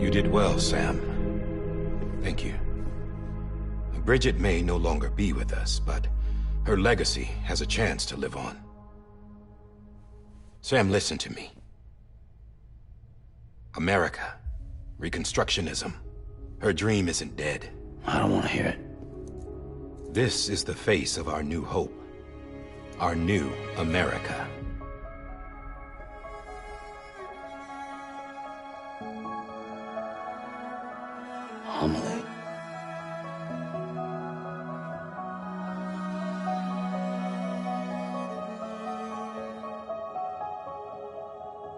You did well, Sam. Thank you. Bridget may no longer be with us, but her legacy has a chance to live on. Sam, listen to me. America, Reconstructionism, her dream isn't dead. I don't want to hear it. This is the face of our new hope. Our new America. Homily.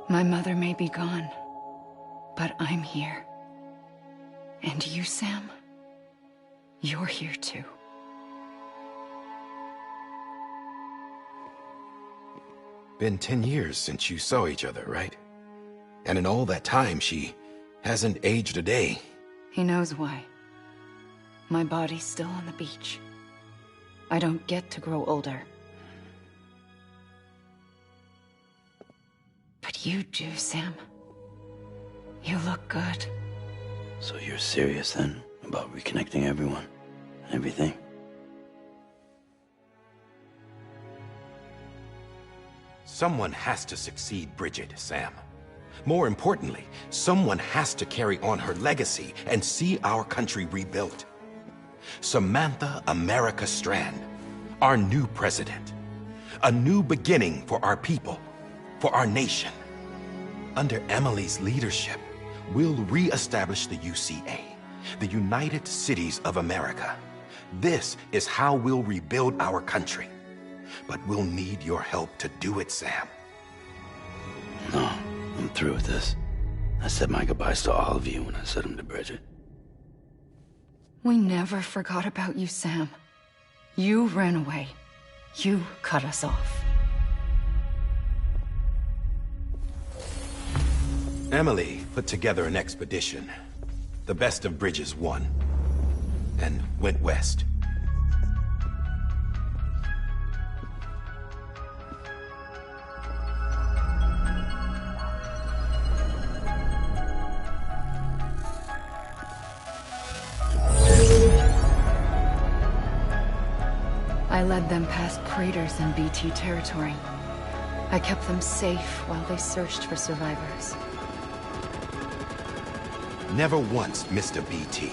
My mother may be gone, but I'm here. And you, Sam, you're here too. Been 10 years since you saw each other, right? And in all that time, she hasn't aged a day. He knows why. My body's still on the beach. I don't get to grow older. But you do, Sam. You look good. So you're serious then about reconnecting everyone and everything? Someone has to succeed Bridget, Sam. More importantly, someone has to carry on her legacy and see our country rebuilt. Samantha America Strand, our new president. A new beginning for our people, for our nation. Under Emily's leadership, we'll re-establish the UCA, the United Cities of America. This is how we'll rebuild our country. But we'll need your help to do it, Sam. No, I'm through with this. I said my goodbyes to all of you when I said them to Bridget. We never forgot about you, Sam. You ran away. You cut us off. Emily put together an expedition. The best of Bridges won. And went west. I led them past craters in BT territory. I kept them safe while they searched for survivors. Never once missed a BT.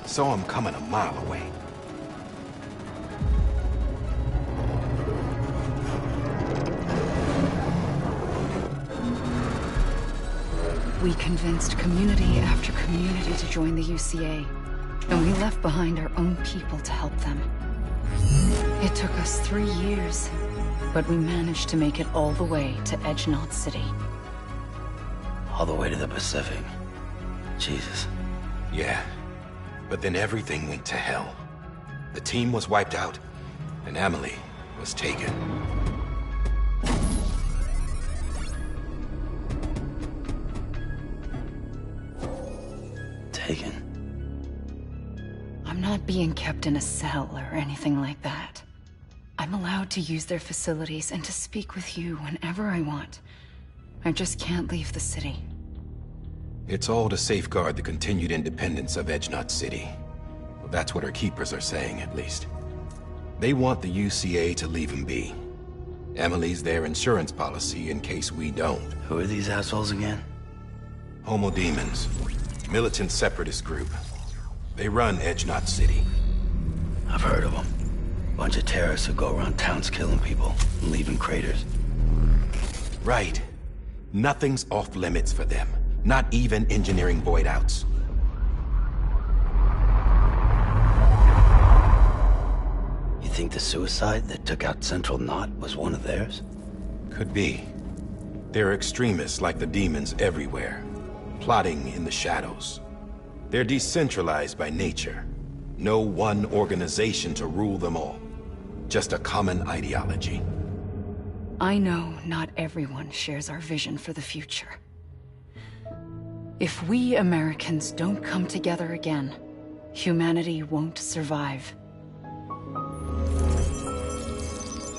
Saw him coming a mile away. We convinced community after community to join the UCA, and we left behind our own people to help them. It took us 3 years, but we managed to make it all the way to Edge-Knot City. All the way to the Pacific. Jesus. Yeah, but then everything went to hell. The team was wiped out, and Emily was taken. Taken? I'm not being kept in a cell or anything like that. I'm allowed to use their facilities and to speak with you whenever I want. I just can't leave the city. It's all to safeguard the continued independence of Edge-Knot City. Well, that's what our keepers are saying, at least. They want the UCA to leave him be. Emily's their insurance policy in case we don't. Who are these assholes again? Homo Demons. Militant separatist group. They run Edge-Knot City. I've heard of them. Bunch of terrorists who go around towns killing people and leaving craters. Right. Nothing's off limits for them. Not even engineering void outs. You think the suicide that took out Central Knot was one of theirs? Could be. There are extremists like the demons everywhere, plotting in the shadows. They're decentralized by nature. No one organization to rule them all. Just a common ideology. I know not everyone shares our vision for the future. If we Americans don't come together again, humanity won't survive.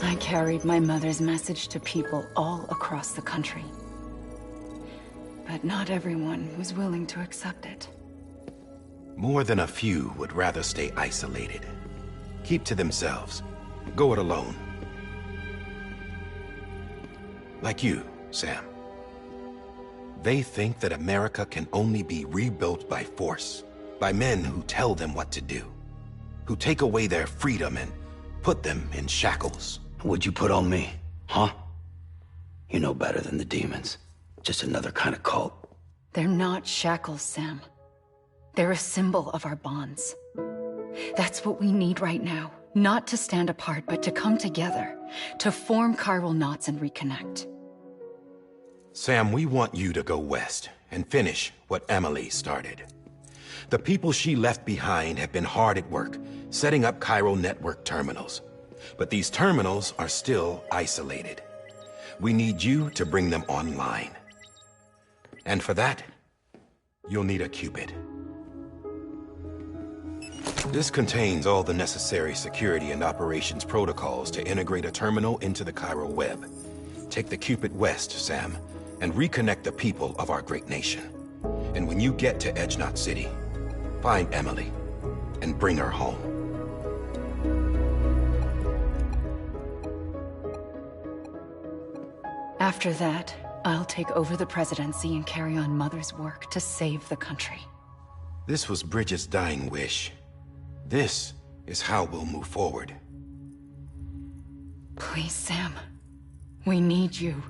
I carried my mother's message to people all across the country. but not everyone was willing to accept it. More than a few would rather stay isolated. Keep to themselves. Go it alone. Like you, Sam. They think that America can only be rebuilt by force, by men who tell them what to do, who take away their freedom and put them in shackles. What'd you put on me, huh? You know better than the demons. Just another kind of cult. They're not shackles, Sam. They're a symbol of our bonds. That's what we need right now. Not to stand apart, but to come together, to form chiral knots and reconnect. Sam, we want you to go west and finish what Emily started. The people she left behind have been hard at work, setting up chiral network terminals. But these terminals are still isolated. We need you to bring them online. And for that, you'll need a Cupid. This contains all the necessary security and operations protocols to integrate a terminal into the chiral web. Take the Cupid west, Sam, and reconnect the people of our great nation. And when you get to Edge Knot City, find Emily and bring her home. After that, I'll take over the presidency and carry on Mother's work to save the country. This was Bridget's dying wish. This is how we'll move forward. Please, Sam. We need you.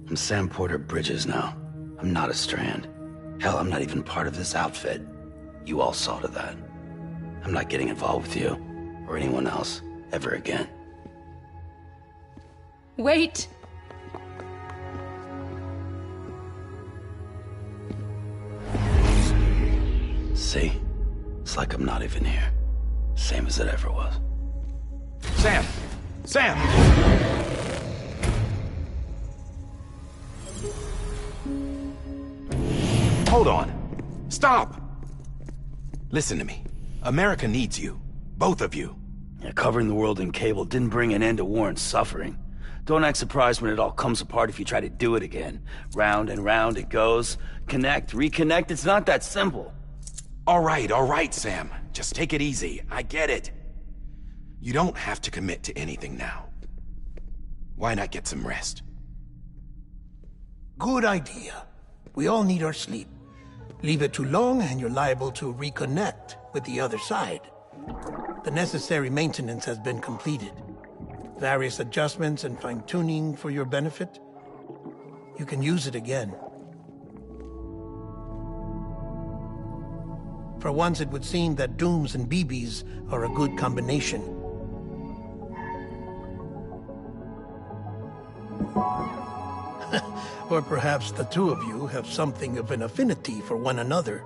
I'm Sam Porter Bridges now. I'm not a Strand. Hell, I'm not even part of this outfit. You all saw to that. I'm not getting involved with you, or anyone else, ever again. Wait! See? It's like I'm not even here. Same as it ever was. Sam! Sam! Hold on. Stop! Listen to me. America needs you. Both of you. Yeah, covering the world in cable didn't bring an end to war and suffering. Don't act surprised when it all comes apart if you try to do it again. Round and round it goes. Connect, reconnect, it's not that simple. All right, Sam. Just take it easy. I get it. You don't have to commit to anything now. Why not get some rest? Good idea. We all need our sleep. Leave it too long and you're liable to reconnect with the other side. The necessary maintenance has been completed. Various adjustments and fine-tuning for your benefit. You can use it again. For once, it would seem that Dooms and BBs are a good combination. Or perhaps the two of you have something of an affinity for one another.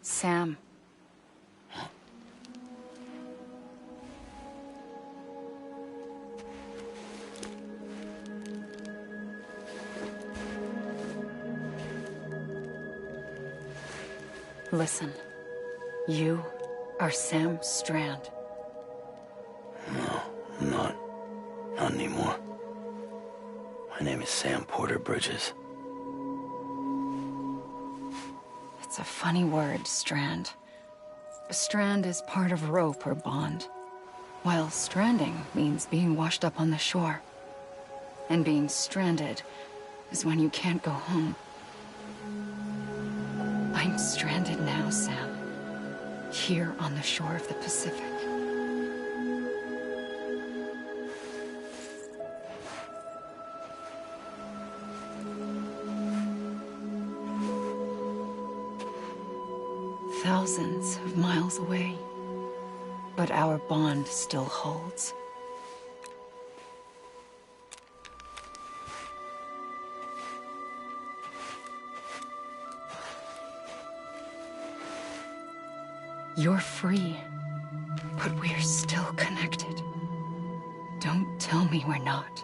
Sam. Listen. You are Sam Strand. No, I'm not. Not anymore. My name is Sam Porter Bridges. It's a funny word, Strand. A strand is part of rope or bond. While stranding means being washed up on the shore. And being stranded is when you can't go home. I'm stranded now, Sam. Here on the shore of the Pacific. Thousands of miles away. But our bond still holds. You're free, but we're still connected. Don't tell me we're not.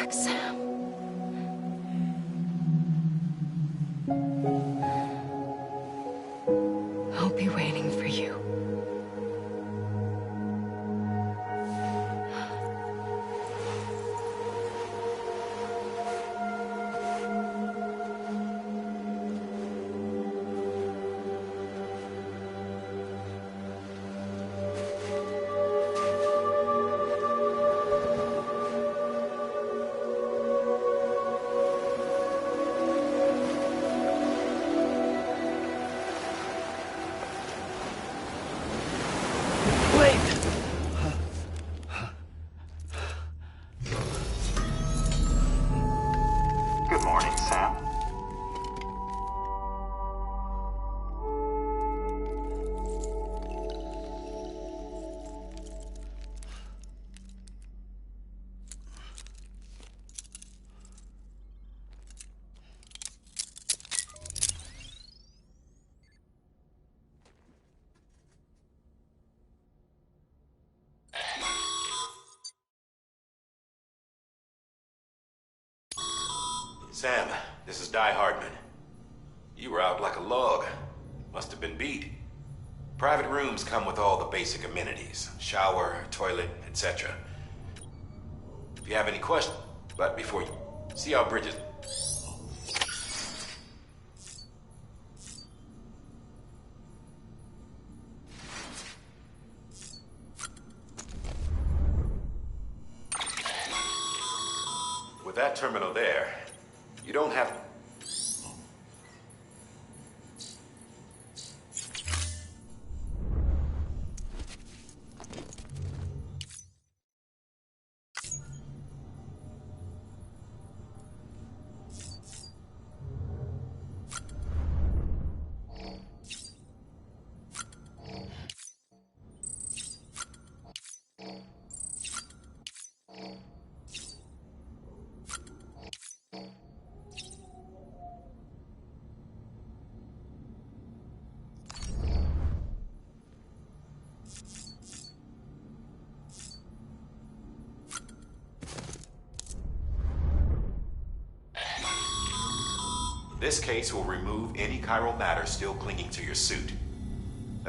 Sam. I'll be waiting for you. Good morning, Sam. Sam, this is Di Hardman. You were out like a log. Must have been beat. Private rooms come with all the basic amenities. Shower, toilet, etc. If you have any questions, but before you... See how Bridget... With that terminal there, you don't have... This case will remove any chiral matter still clinging to your suit.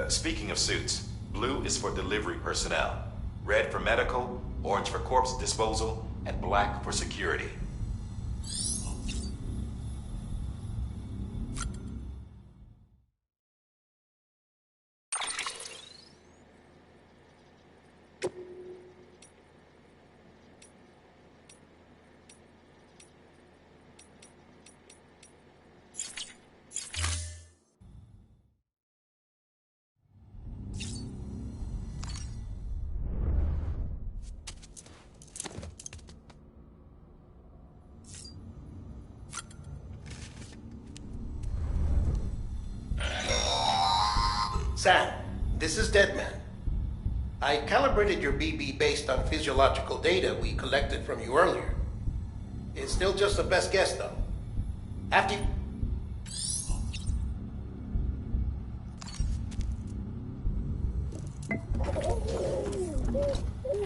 Speaking of suits, blue is for delivery personnel, red for medical, orange for corpse disposal, and black for security. Sam, this is Deadman. I calibrated your BB based on physiological data we collected from you earlier. It's still just the best guess, though. After you...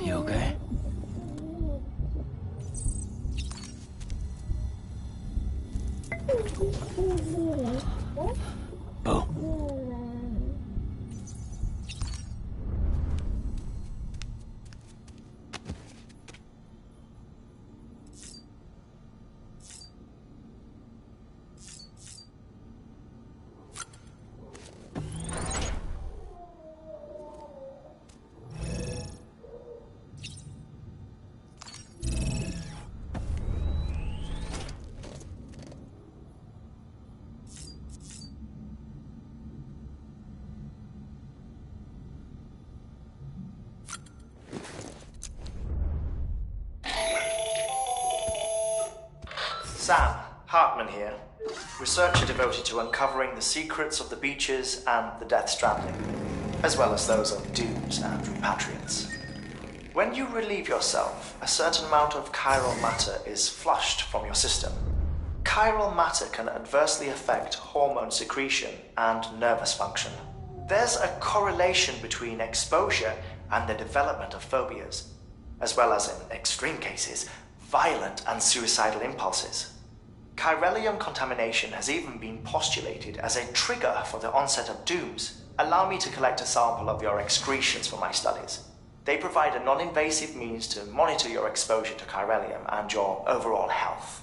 You okay? Bo. Sam, Hartman here, researcher devoted to uncovering the secrets of the beaches and the Death Stranding, as well as those of dooms and repatriates. When you relieve yourself, a certain amount of chiral matter is flushed from your system. Chiral matter can adversely affect hormone secretion and nervous function. There's a correlation between exposure and the development of phobias, as well as, in extreme cases, violent and suicidal impulses. Chiralium contamination has even been postulated as a trigger for the onset of dooms. Allow me to collect a sample of your excretions for my studies. They provide a non-invasive means to monitor your exposure to chiralium and your overall health.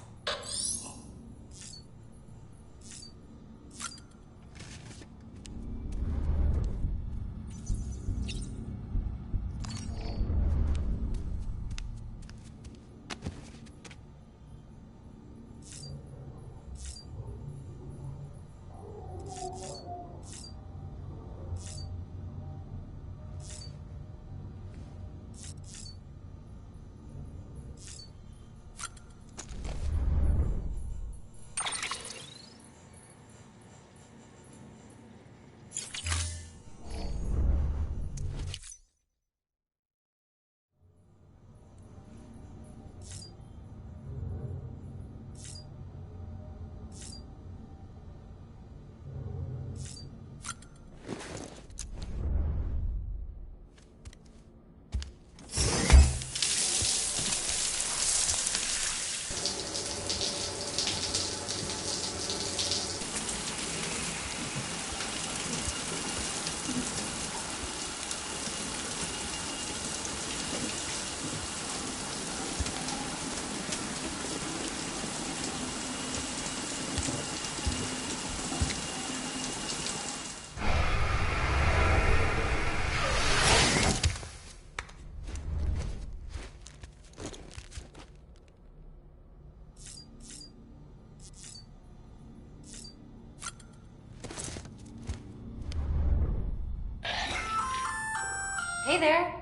Hey there.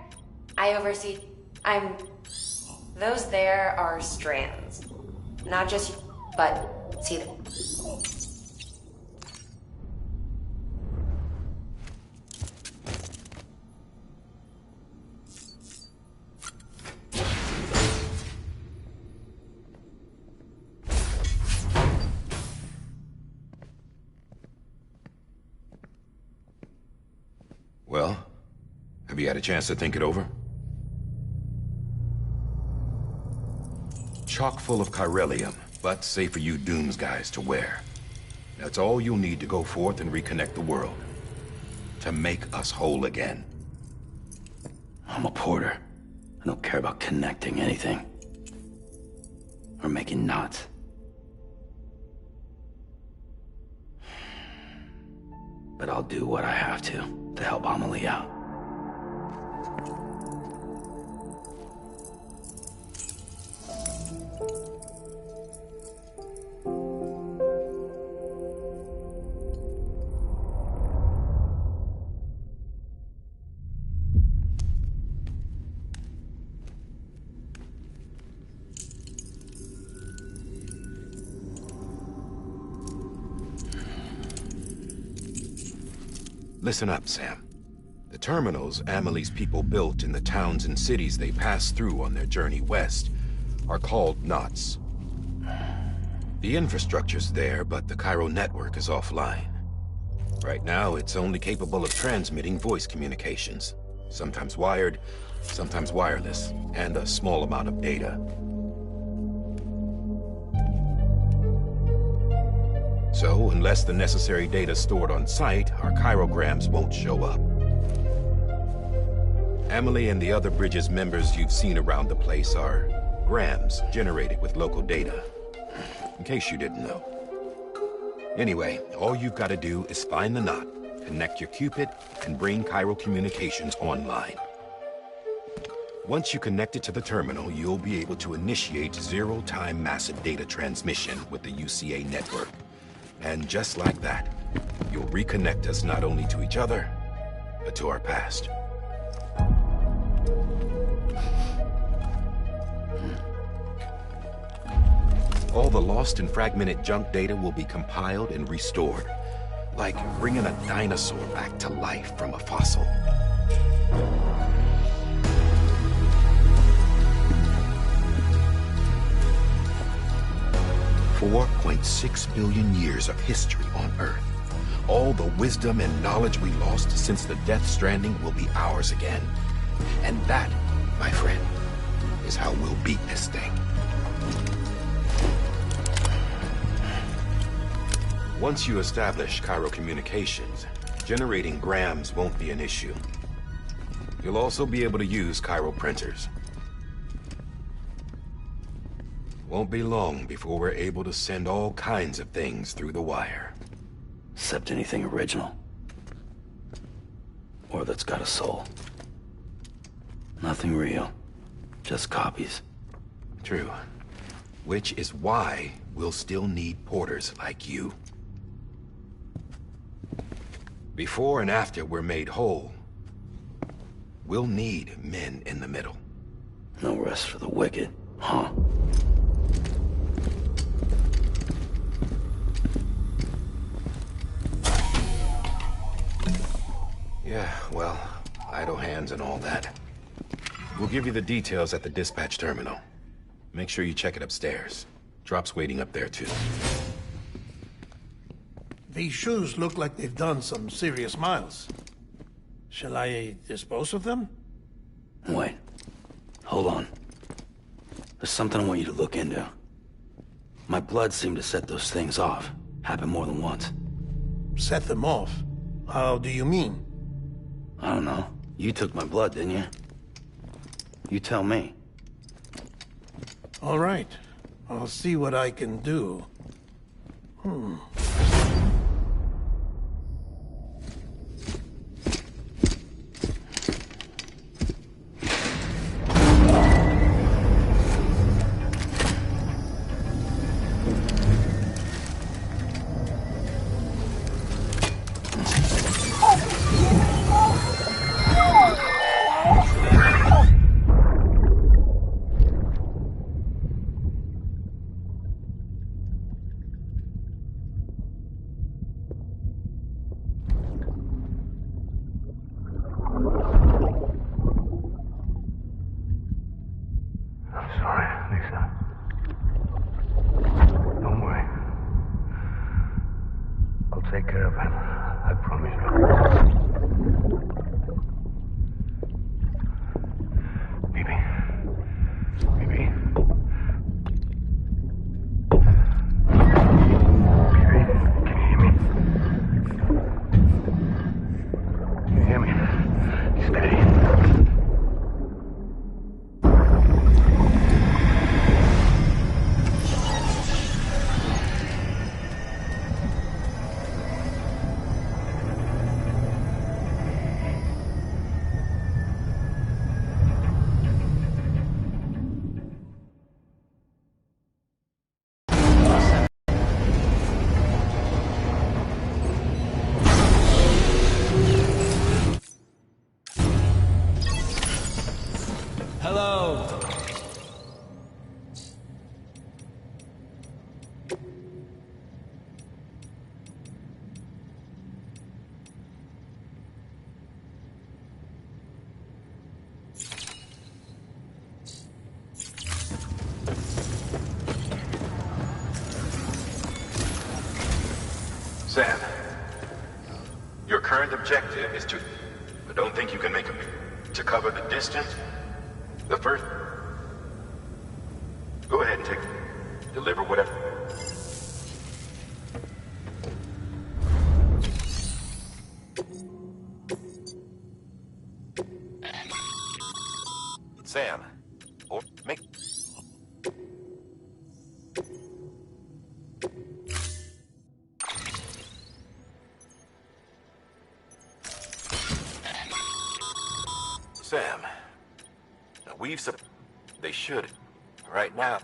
I oversee... Those there are strands. Not just... but see them. Well, have you had a chance to think it over? Chock full of chiralium, but safe for you Dooms guys to wear. That's all you'll need to go forth and reconnect the world. To make us whole again. I'm a porter. I don't care about connecting anything. Or making knots. But I'll do what I have to help Amelie out. Listen up, Sam. The terminals Amelie's people built in the towns and cities they passed through on their journey west are called knots. The infrastructure's there, but the Cairo network is offline. Right now, it's only capable of transmitting voice communications. Sometimes wired, sometimes wireless, and a small amount of data. So, unless the necessary data is stored on site, our chirograms won't show up. Emily and the other Bridges members you've seen around the place are grams generated with local data. In case you didn't know. Anyway, all you've got to do is find the knot, connect your Cupid, and bring Chiral Communications online. Once you connect it to the terminal, you'll be able to initiate zero-time massive data transmission with the UCA network. And just like that, you'll reconnect us not only to each other, but to our past. All the lost and fragmented junk data will be compiled and restored, like bringing a dinosaur back to life from a fossil. $4.6 billion years of history on Earth. All the wisdom and knowledge we lost since the Death Stranding will be ours again. And that, my friend, is how we'll beat this thing. Once you establish Chiral Communications, generating grams won't be an issue. You'll also be able to use chiral printers. Won't be long before we're able to send all kinds of things through the wire. Except anything original. Or that's got a soul. Nothing real. Just copies. True. Which is why we'll still need porters like you. Before and after we're made whole, we'll need men in the middle. No rest for the wicked, huh? Yeah, well, idle hands and all that. We'll give you the details at the dispatch terminal. Make sure you check it upstairs. Drop's waiting up there, too. These shoes look like they've done some serious miles. Shall I dispose of them? Wait. Hold on. There's something I want you to look into. My blood seemed to set those things off. Happened more than once. Set them off? How do you mean? I don't know. You took my blood, didn't you? You tell me. All right. I'll see what I can do. Take care of him. I promise you. Baby. Baby. Baby, can you hear me? Can you hear me? Steady. Sam, your current objective is to... I don't think you can make to cover the distance. The first... Go ahead and deliver whatever. Make... Sam, they should. Right now.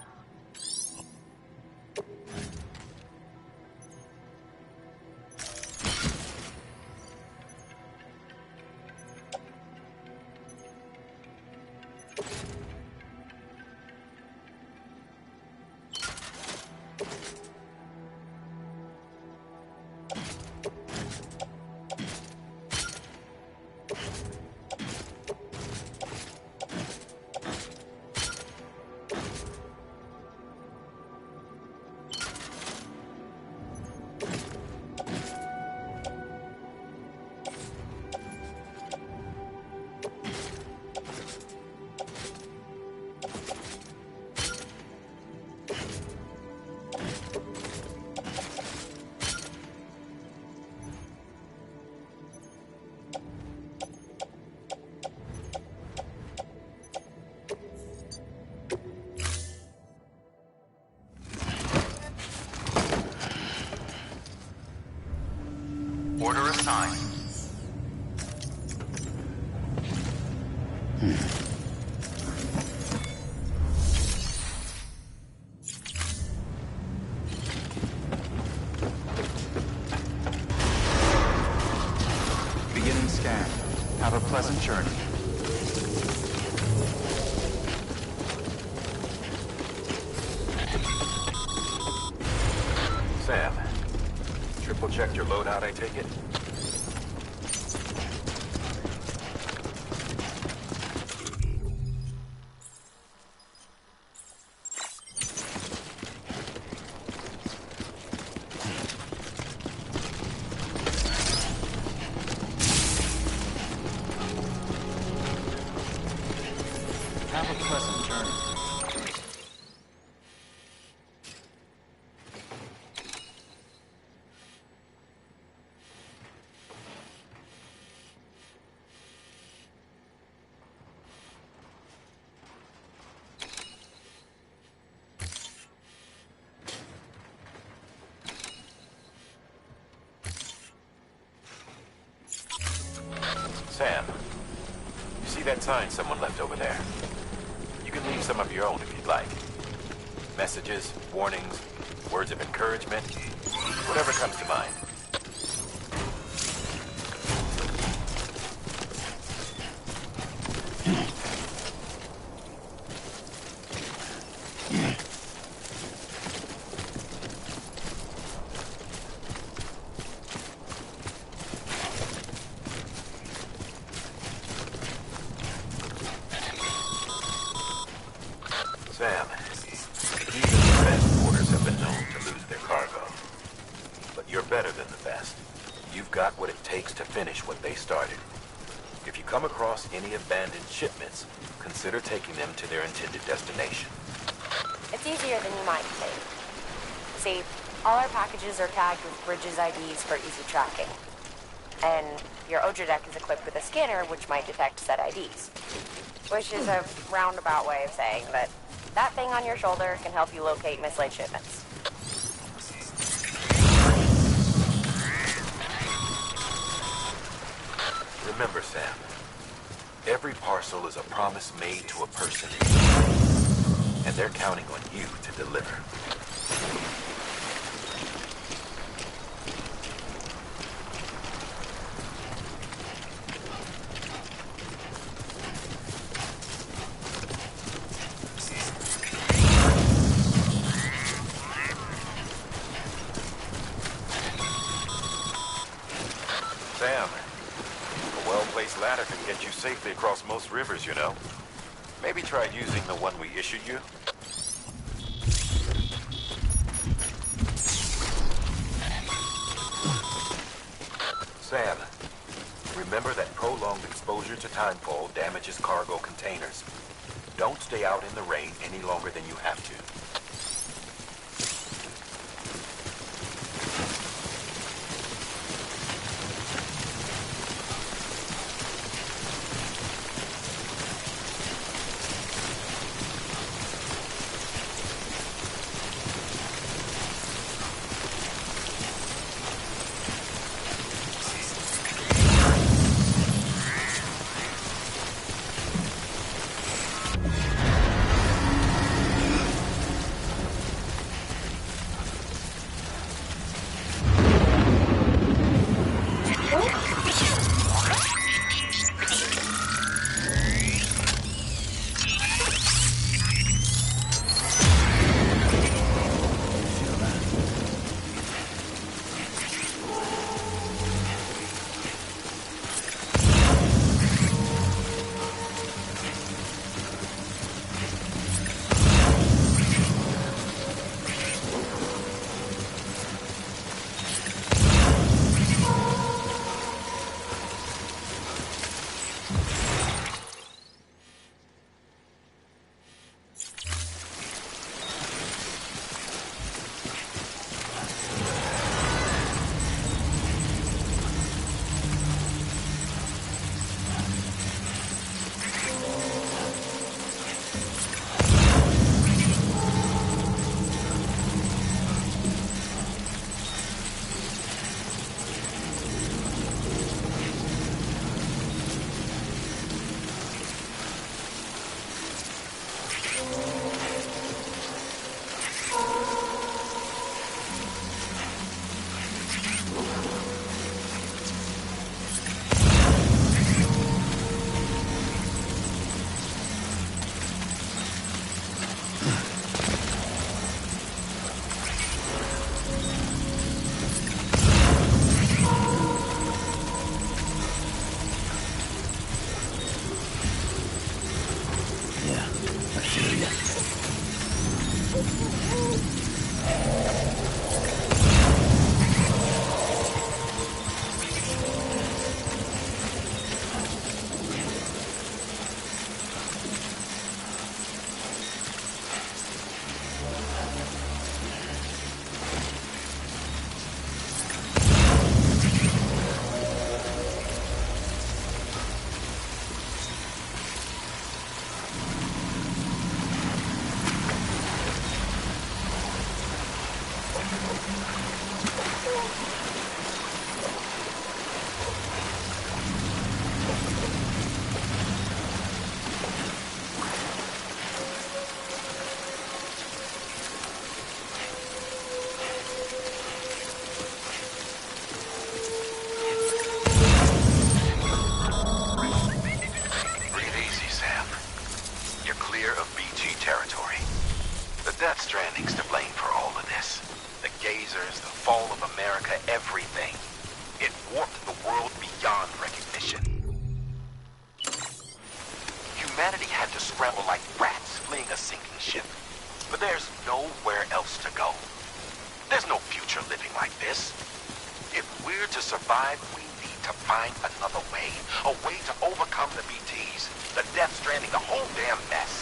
Order assigned. Beginning scan. Have a pleasant journey. Sam, triple checked your loadout, I take it? Have a pleasant journey. Sam, you see that sign someone left over there? You can leave some of your own if you'd like. Messages, warnings, words of encouragement, whatever comes to mind. Sam, even the best porters have been known to lose their cargo. But you're better than the best. You've got what it takes to finish what they started. If you come across any abandoned shipments, consider taking them to their intended destination. It's easier than you might think. See, all our packages are tagged with Bridges IDs for easy tracking. And your Odra deck is equipped with a scanner which might detect said IDs. Which is a roundabout way of saying that that thing on your shoulder can help you locate mislaid shipments. Remember, Sam, every parcel is a promise made to a person, and they're counting on you to deliver. Sam, a well-placed ladder can get you safely across most rivers, you know. Maybe try using the one we issued you. Sam, remember that prolonged exposure to timefall damages cargo containers. Don't stay out in the rain any longer than you have to. Death Stranding's to blame for all of this. The gazers, the fall of America, everything. It warped the world beyond recognition. Humanity had to scramble like rats fleeing a sinking ship. But there's nowhere else to go. There's no future living like this. If we're to survive, we need to find another way. A way to overcome the BTs, the Death Stranding, the whole damn mess.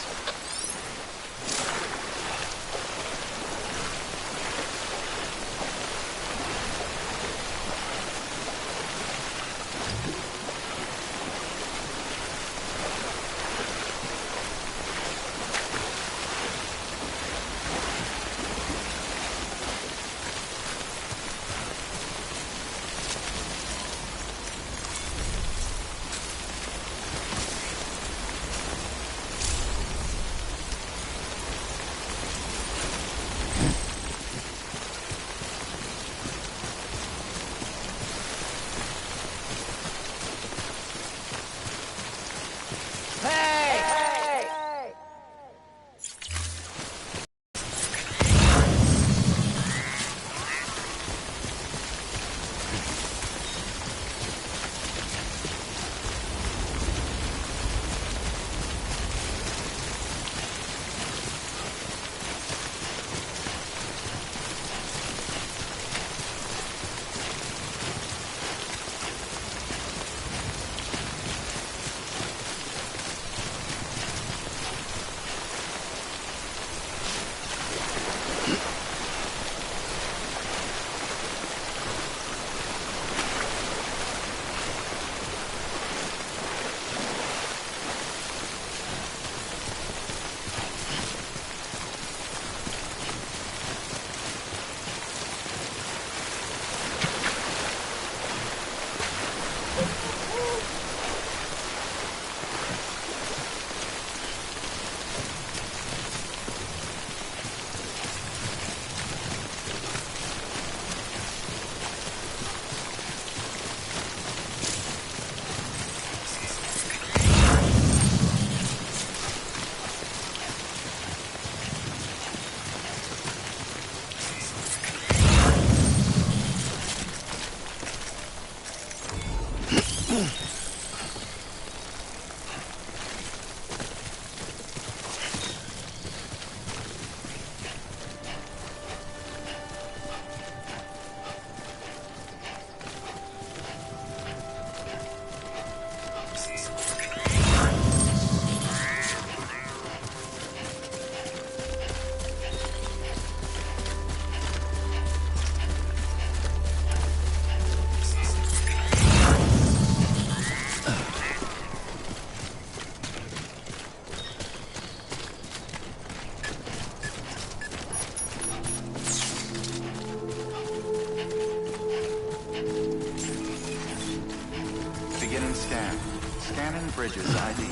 Beginning scan. Scanning bridges ID.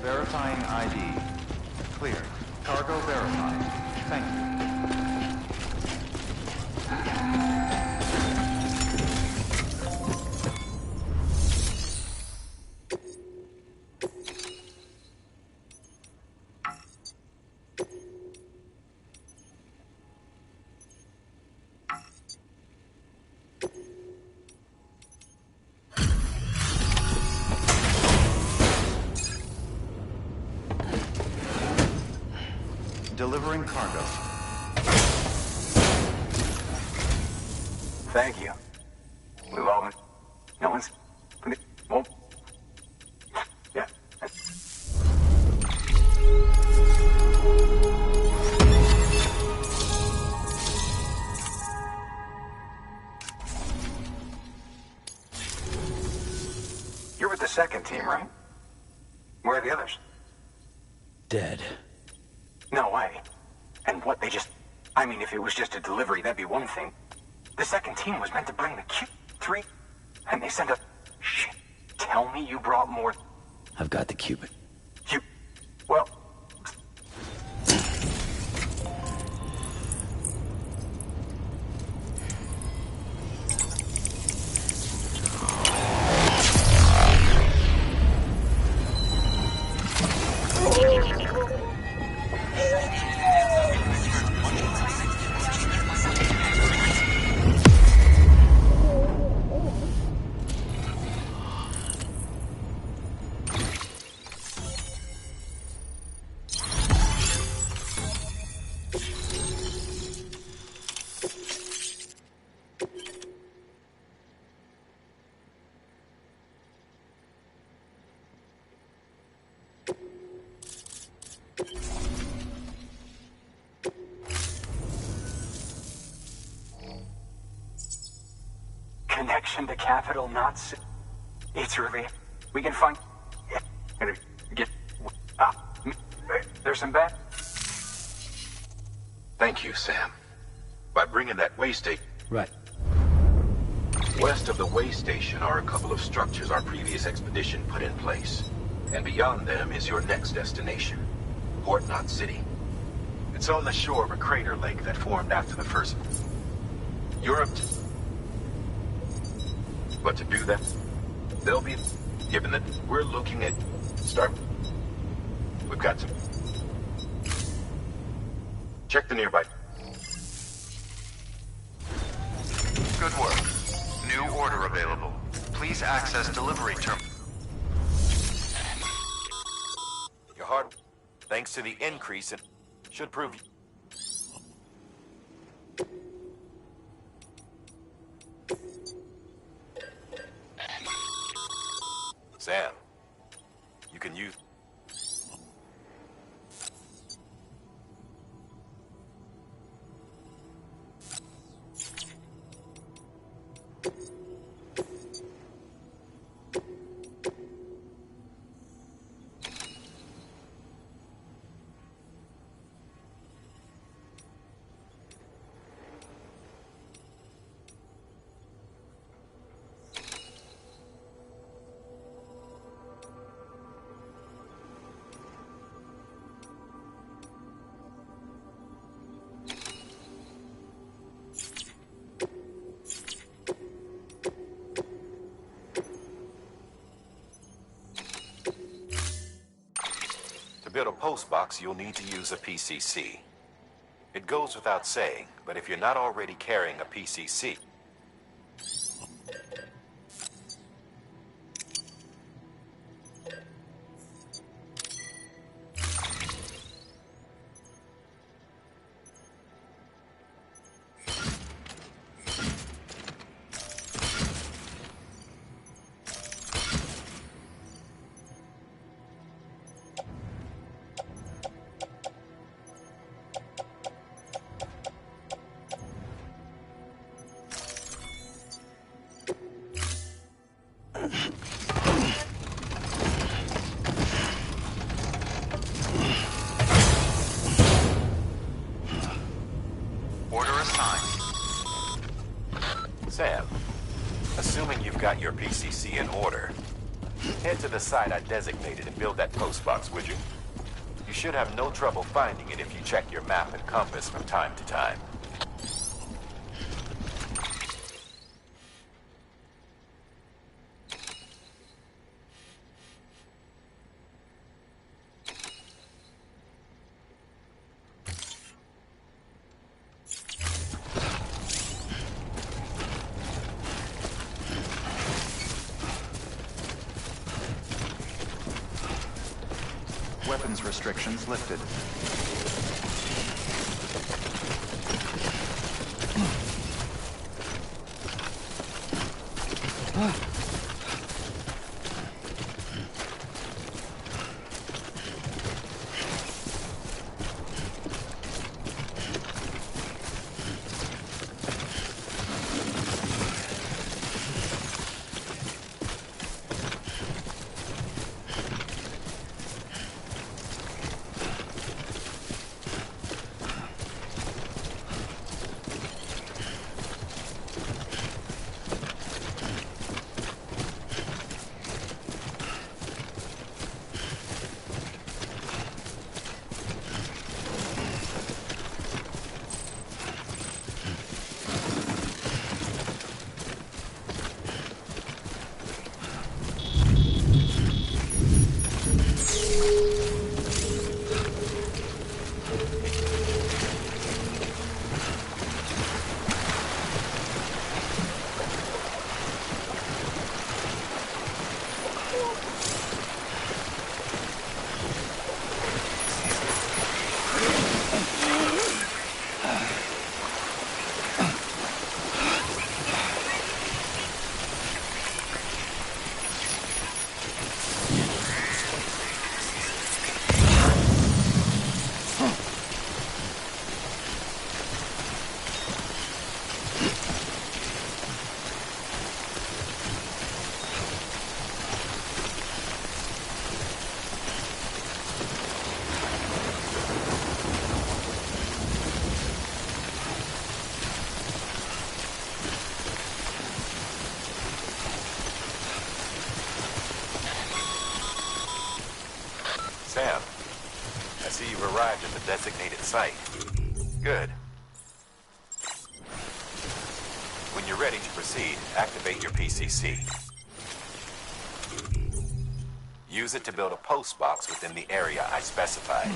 Verifying ID. Clear. Cargo verified. Thank you. Delivering cargo. Thank you. We've all been... No one's... Well... Yeah. You're with the second team, right? Where are the others? Dead. No way. And what, they just... I mean, if it was just a delivery, that'd be one thing. The second team was meant to bring the Q3, and they sent a... Shit. Tell me you brought more... I've got the Cupid. You... Well... Connection to capital, not... It's really... We can find... Get... There's some bad... Thank you, Sam. By bringing that way station... Right. West of the way station are a couple of structures our previous expedition put in place. And beyond them is your next destination, Port Knot City. It's on the shore of a crater lake that formed after the first... Europe... But to do that, they'll be... Given that we're looking at... We've got to... Check the nearby... Good work. New order available. Please access delivery terminal. Your hard... Thanks to the increase in... Should prove... Sam, you can use... To build a post box, you'll need to use a PCC. It goes without saying, but if you're not already carrying a PCC... Sam, assuming you've got your PCC in order, head to the site I designated and build that post box, would you? You should have no trouble finding it if you check your map and compass from time to time. Weapons restrictions lifted. the designated site. Good. When you're ready to proceed, activate your PCC. Use it to build a post box within the area I specified.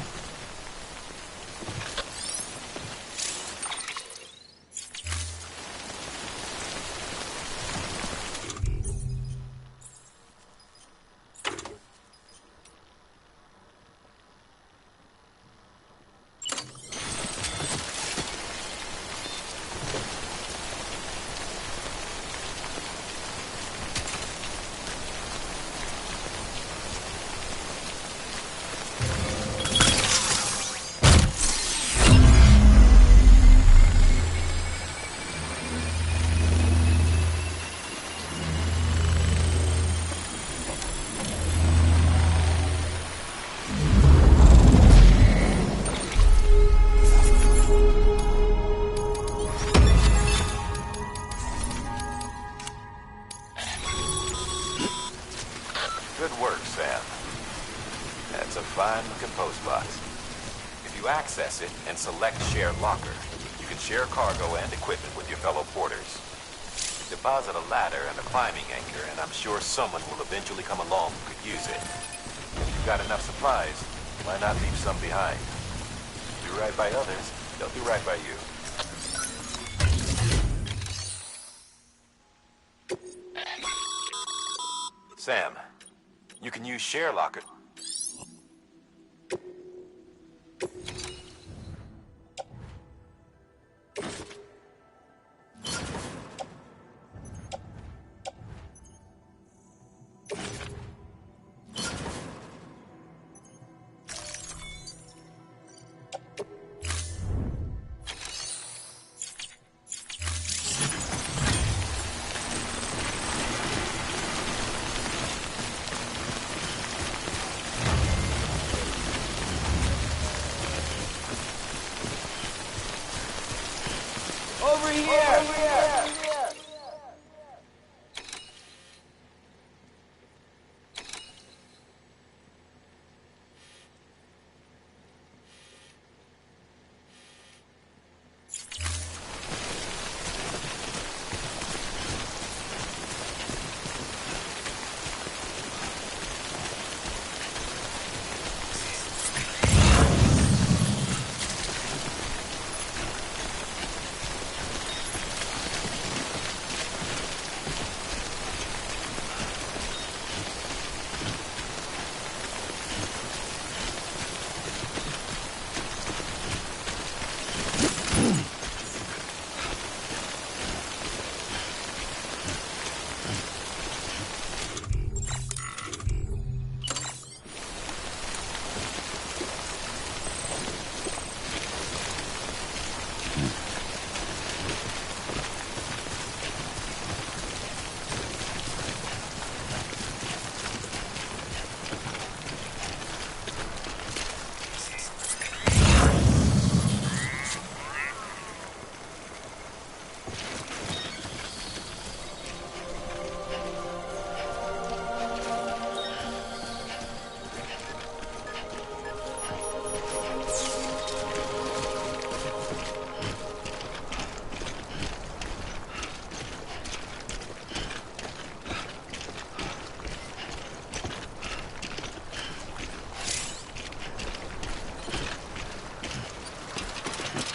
Good work, Sam. That's a fine-looking post box. If you access it and select Shared Locker, you can share cargo and equipment with your fellow porters. Deposit a ladder and a climbing anchor, and I'm sure someone will eventually come along who could use it. If you've got enough supplies, why not leave some behind? Do right by others, they'll do right by you. Sam, you can use Share Locker. Over here!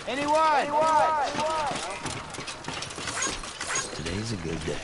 Anyone? Today's a good day.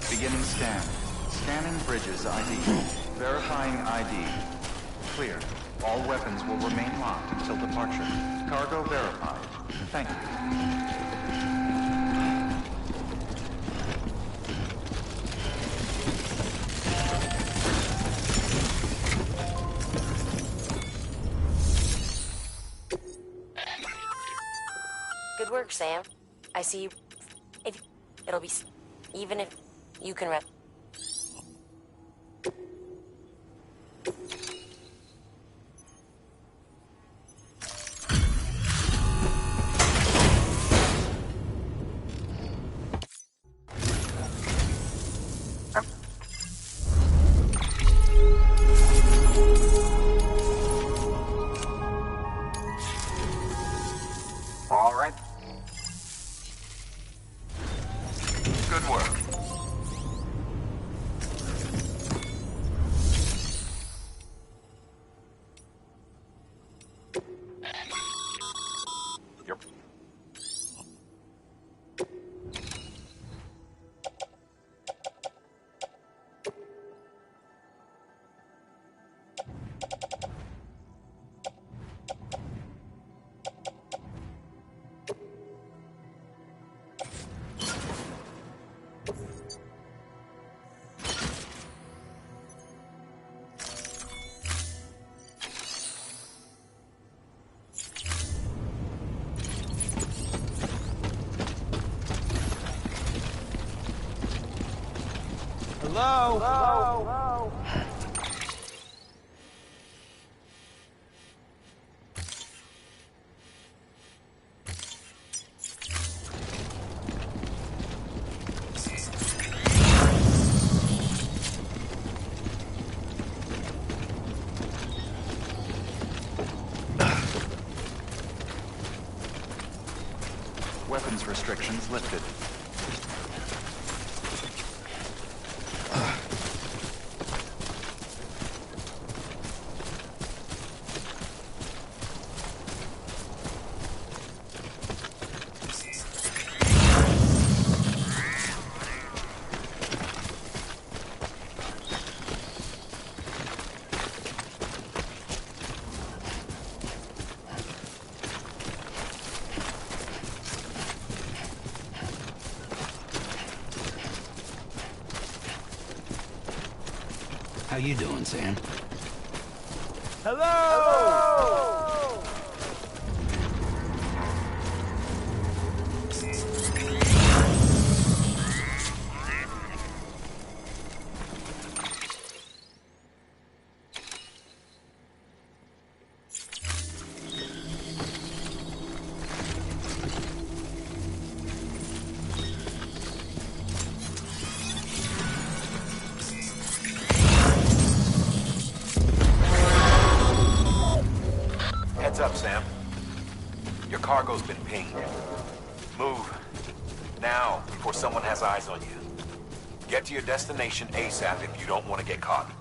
Beginning scan. Scanning bridges ID. Verifying ID. Clear. All weapons will remain locked until departure. Cargo verified. Thank you. Good work, Sam. I see you. It'll be... Even if you can rest. All right. Good work. Yep. Hello? Hello? Weapons restrictions lifted. How you doing, Sam? Hello? Heads up, Sam. Your cargo's been pinged. Move. Now, before someone has eyes on you. Get to your destination ASAP if you don't want to get caught.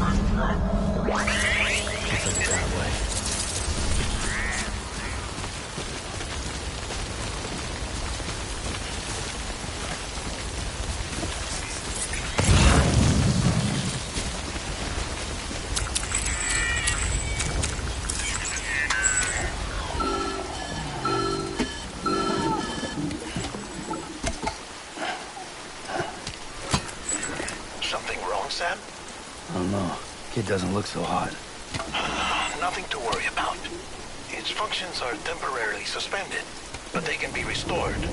That way. Something wrong, Sam? I don't know. Kid doesn't look so hot. Nothing to worry about. Its functions are temporarily suspended, but they can be restored.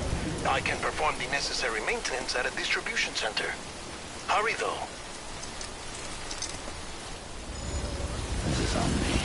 I can perform the necessary maintenance at a distribution center. Hurry, though. This is on me.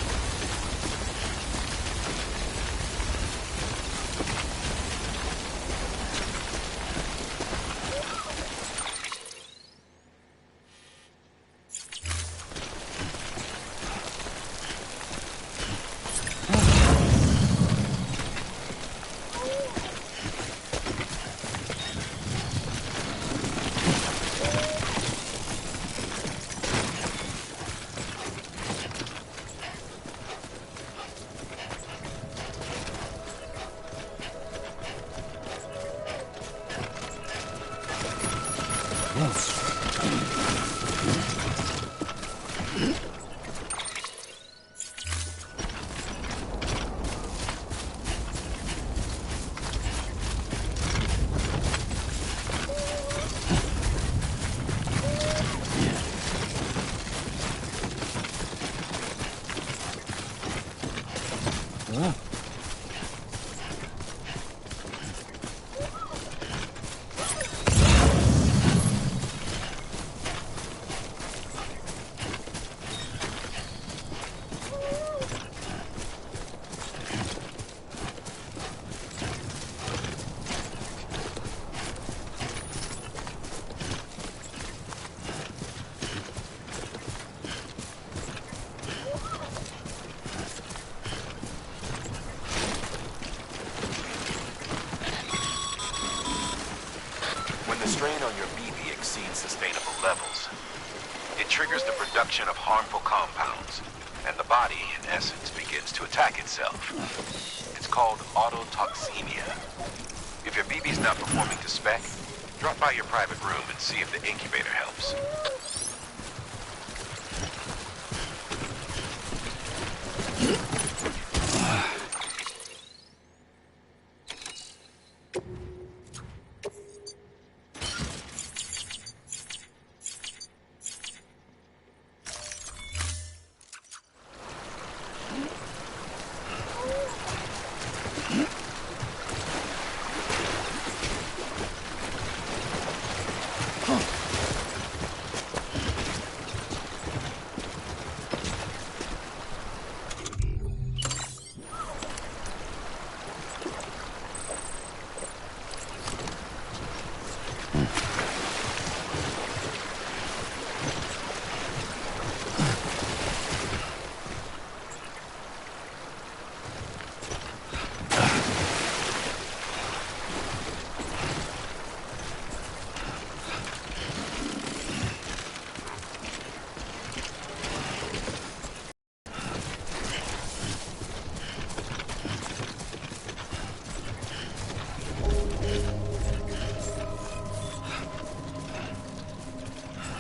The strain on your BB exceeds sustainable levels. It triggers the production of harmful compounds, and the body, in essence, begins to attack itself. It's called autotoxemia. If your BB's not performing to spec, drop by your private room and see if the incubator helps.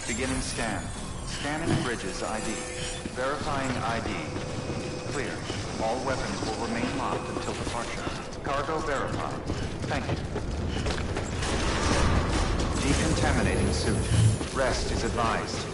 Beginning scan. Scanning Bridges ID. Verifying ID. Clear. All weapons will remain locked until departure. Cargo verified. Thank you. Decontaminating suit. Rest is advised.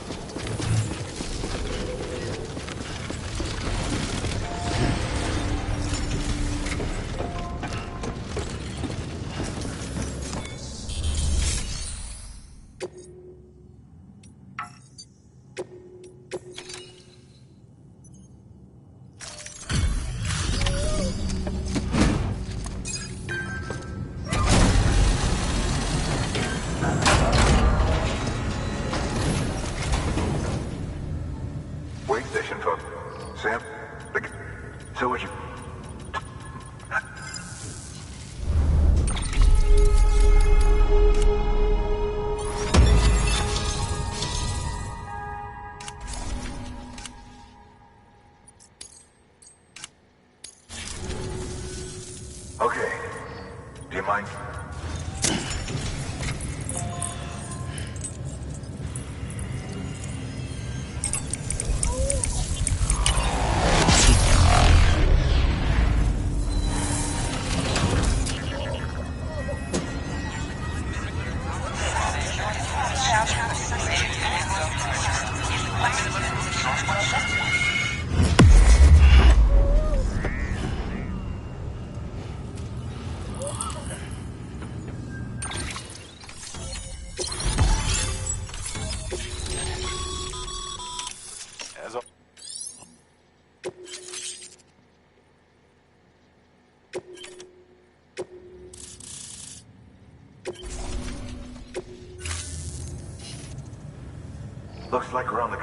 Looks like we're on the...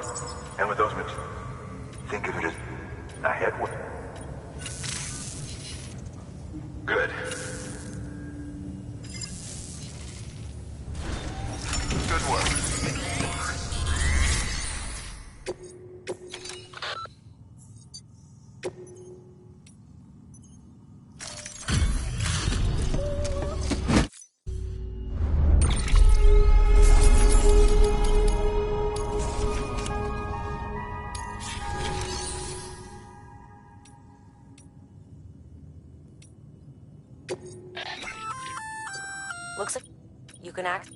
And with those materials, think of it as a headway. Good. Good work. Looks like you can act.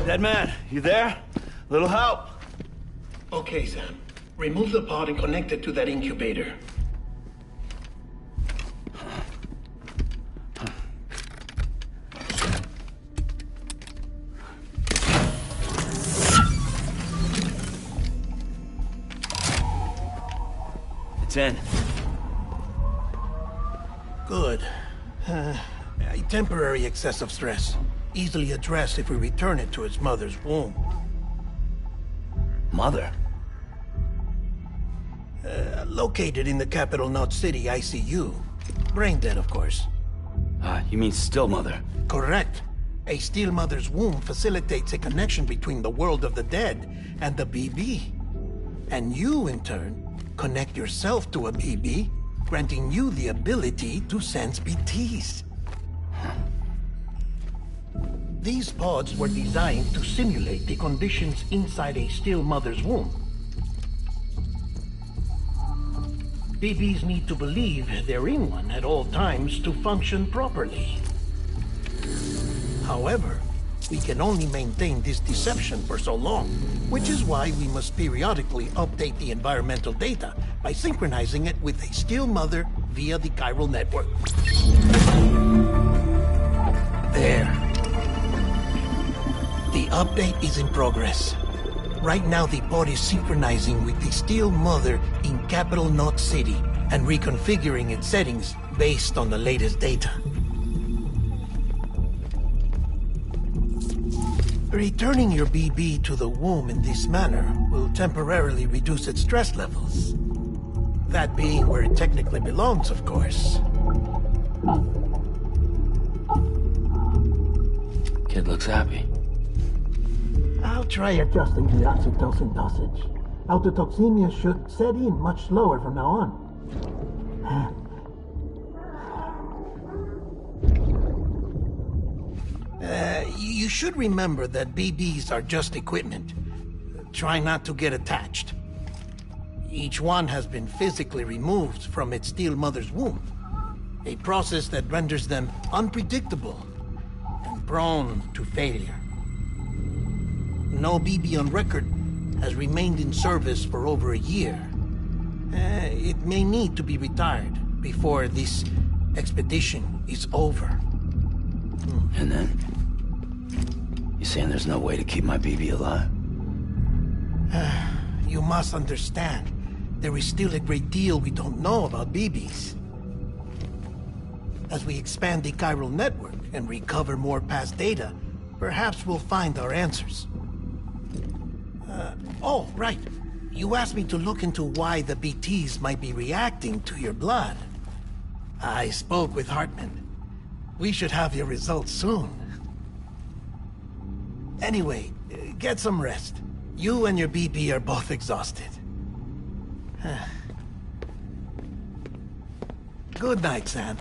Dead man, you there? Little help? Okay, Sam. Remove the pod and connect it to that incubator. It's in. Good. A temporary excess of stress. Easily addressed if we return it to its mother's womb. Mother? Located in the capital Knot City ICU. Brain dead, of course. You mean still mother? Correct. A still mother's womb facilitates a connection between the world of the dead and the BB. And you, in turn, connect yourself to a BB, granting you the ability to sense BTs. These pods were designed to simulate the conditions inside a still mother's womb. BBs need to believe they're in one at all times to function properly. However, we can only maintain this deception for so long, which is why we must periodically update the environmental data by synchronizing it with a still mother via the chiral network. There. The update is in progress. Right now, the pod is synchronizing with the still mother in capital Knot City and reconfiguring its settings based on the latest data. Returning your BB to the womb in this manner will temporarily reduce its stress levels. That being where it technically belongs, of course. Kid looks happy. I'll try adjusting the oxytocin dosage. Autotoxemia should set in much slower from now on. You should remember that BBs are just equipment. Try not to get attached. Each one has been physically removed from its still mother's womb. A process that renders them unpredictable and prone to failure. No BB on record has remained in service for over a year. It may need to be retired before this expedition is over. And then? You saying there's no way to keep my BB alive? You must understand, there is still a great deal we don't know about BBs. As we expand the chiral network and recover more past data, perhaps we'll find our answers. Oh, right. You asked me to look into why the BTs might be reacting to your blood. I spoke with Hartman. We should have your results soon. Anyway, get some rest. You and your BB are both exhausted. Good night, Sam.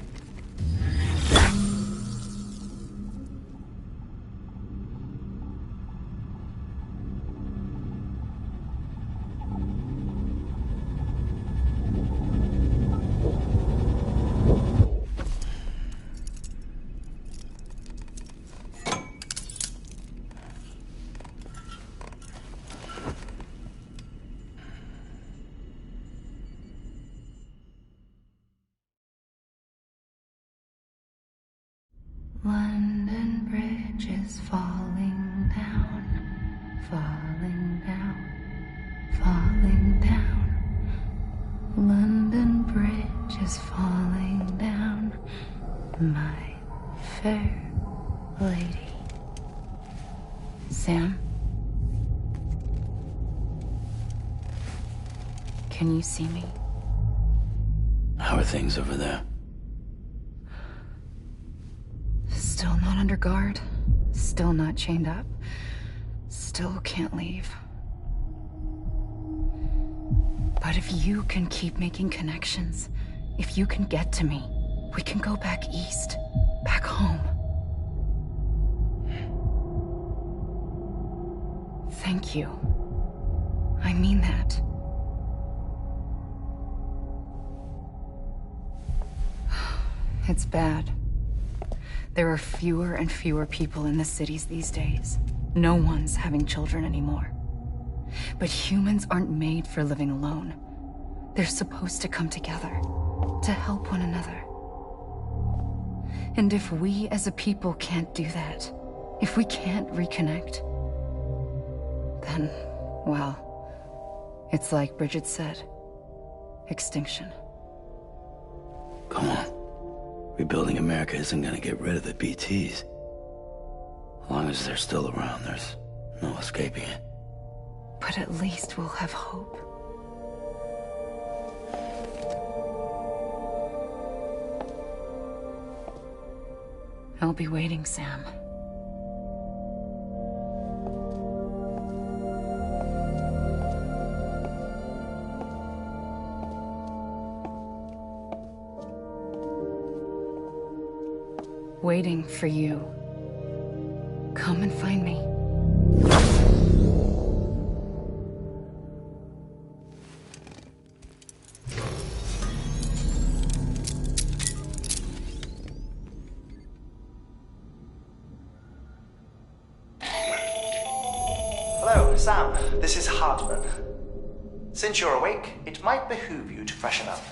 Bridge is falling down, falling down, falling down. London Bridge is falling down, my fair lady. Sam? Can you see me? How are things over there? Still not under guard. Still not chained up. Still can't leave. But if you can keep making connections, if you can get to me, we can go back east. Back home. Thank you. I mean that. It's bad. There are fewer and fewer people in the cities these days. No one's having children anymore. But humans aren't made for living alone. They're supposed to come together, to help one another. And if we as a people can't do that, if we can't reconnect, then, well, it's like Bridget said, extinction. Come on. Rebuilding America isn't gonna get rid of the BTs. As long as they're still around, there's no escaping it. But at least we'll have hope. I'll be waiting, Sam. Waiting for you. Come and find me. Hello, Sam. This is Hartman. Since you're awake, it might behoove you to freshen up.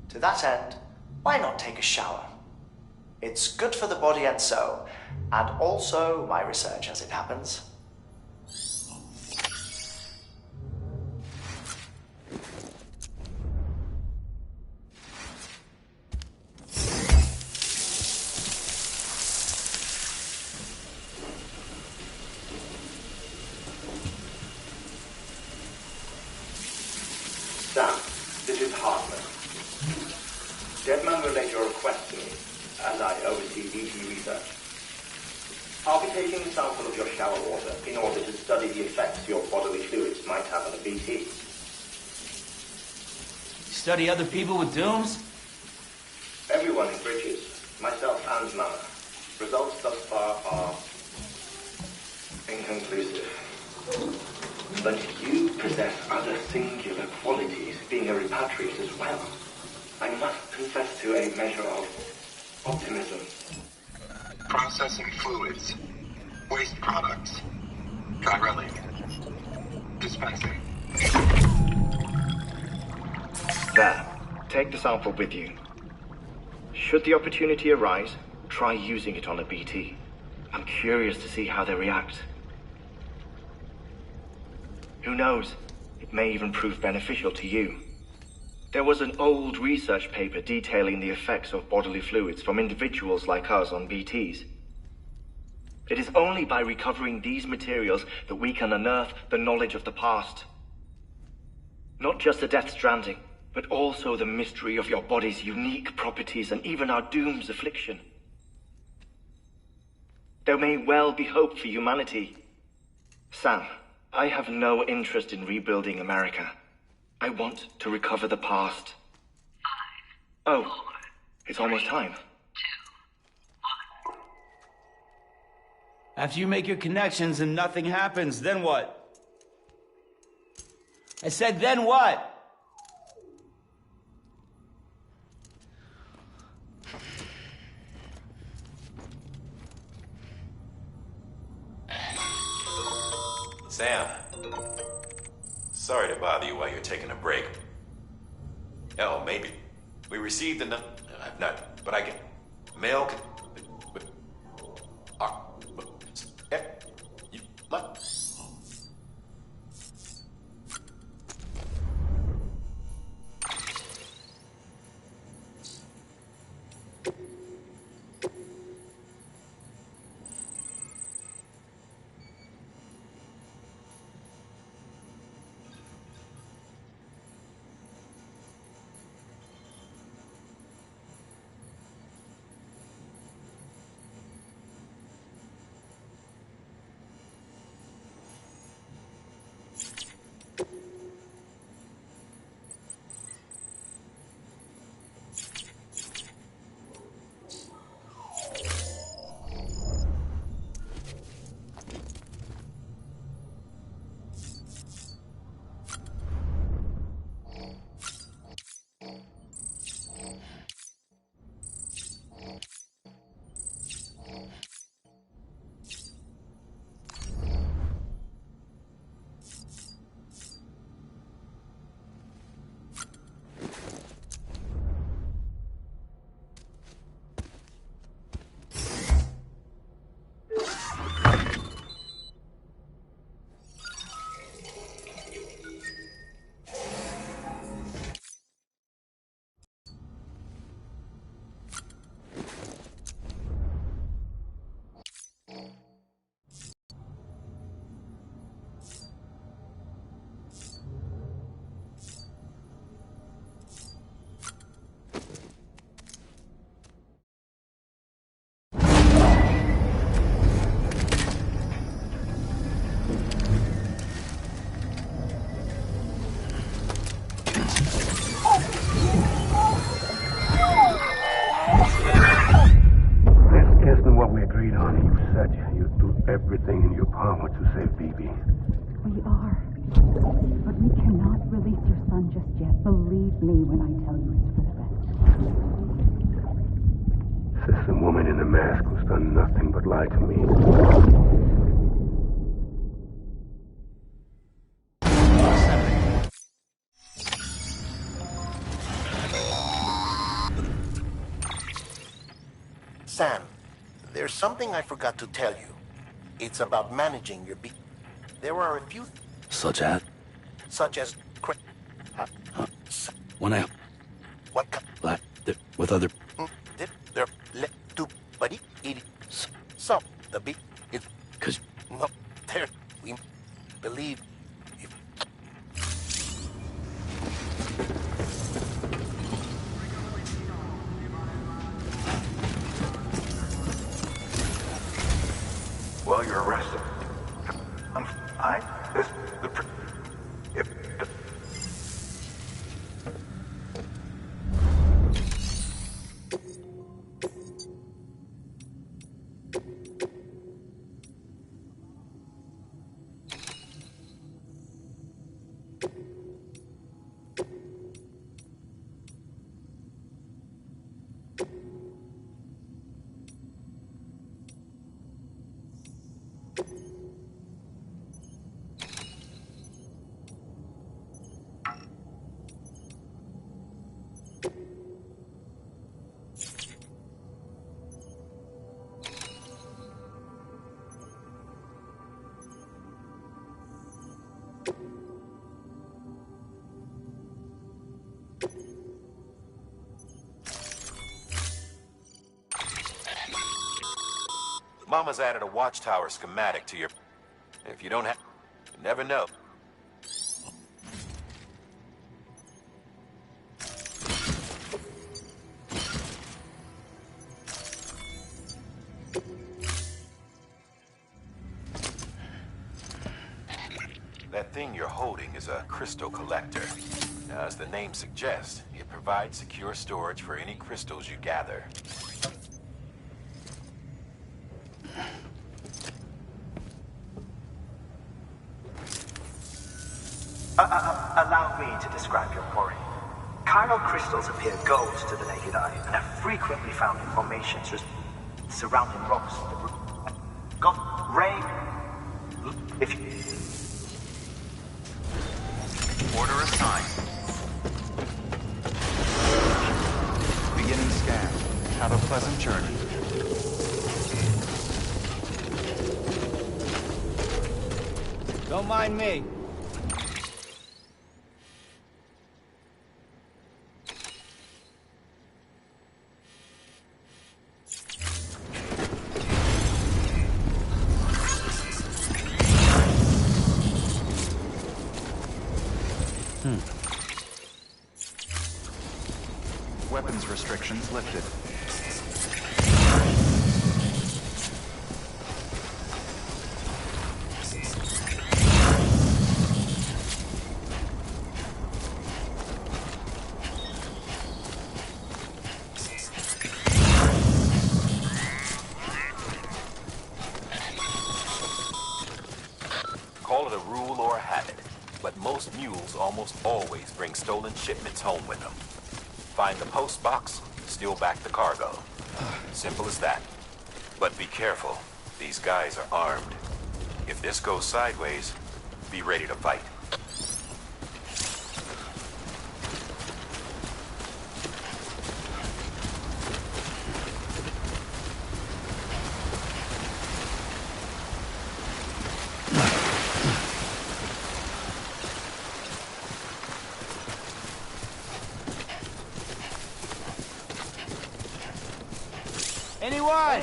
To that end, why not take a shower? It's good for the body and soul, and also my research as it happens. Sam, this is Hartman. Deadman relayed your request to me, as I oversee DT research. I'll be taking a sample of your shower water in order to study the effects your bodily fluids might have on a BT. Study other people with dooms? Everyone in Bridges, myself and Mama. Results thus far are inconclusive. But you possess other singular qualities, being a repatriate as well. I must confess to a measure of optimism. Processing fluids. Waste products. Drilling. Dispensing. There. Take the sample with you. Should the opportunity arise, try using it on a BT. I'm curious to see how they react. Who knows? It may even prove beneficial to you. There was an old research paper detailing the effects of bodily fluids from individuals like us on BTs. It is only by recovering these materials that we can unearth the knowledge of the past. Not just the Death Stranding, but also the mystery of your body's unique properties and even our doom's affliction. There may well be hope for humanity. Sam, I have no interest in rebuilding America. I want to recover the past. 5, 4, oh, it's almost time. 2, 1. After you make your connections and nothing happens, then what? I said, then what? Sam, sorry to bother you while you're taking a break. Oh, maybe. We received enough. Not, but I get mail. everything in your power to save Bibi. We are. But we cannot release your son just yet. Believe me when I tell you it's for the best. Says the woman in the mask who's done nothing but lie to me. Sam, there's something I forgot to tell you. It's about managing your There are a few... Such as? Such as... When I... What? With other... They're... But it... So, the big... It... 'Cause... No, there... We... Believe... Well, you're arrested. Mama's added a watchtower schematic to your... If you don't have... You never know. That thing you're holding is a crystal collector. Now, as the name suggests, it provides secure storage for any crystals you gather. Allow me to describe your quarry. Chiral crystals appear gold to the naked eye and are frequently found in formations surrounding rocks. Gold, ray, if you... Order assigned. Beginning scan. Have a pleasant journey. Don't mind me. Weapons restrictions lifted. Call it a rule or a habit, but most mules almost always bring stolen shipments home with them. Find the post box, steal back the cargo. Simple as that. But be careful. These guys are armed. If this goes sideways, be ready to fight. Anyone?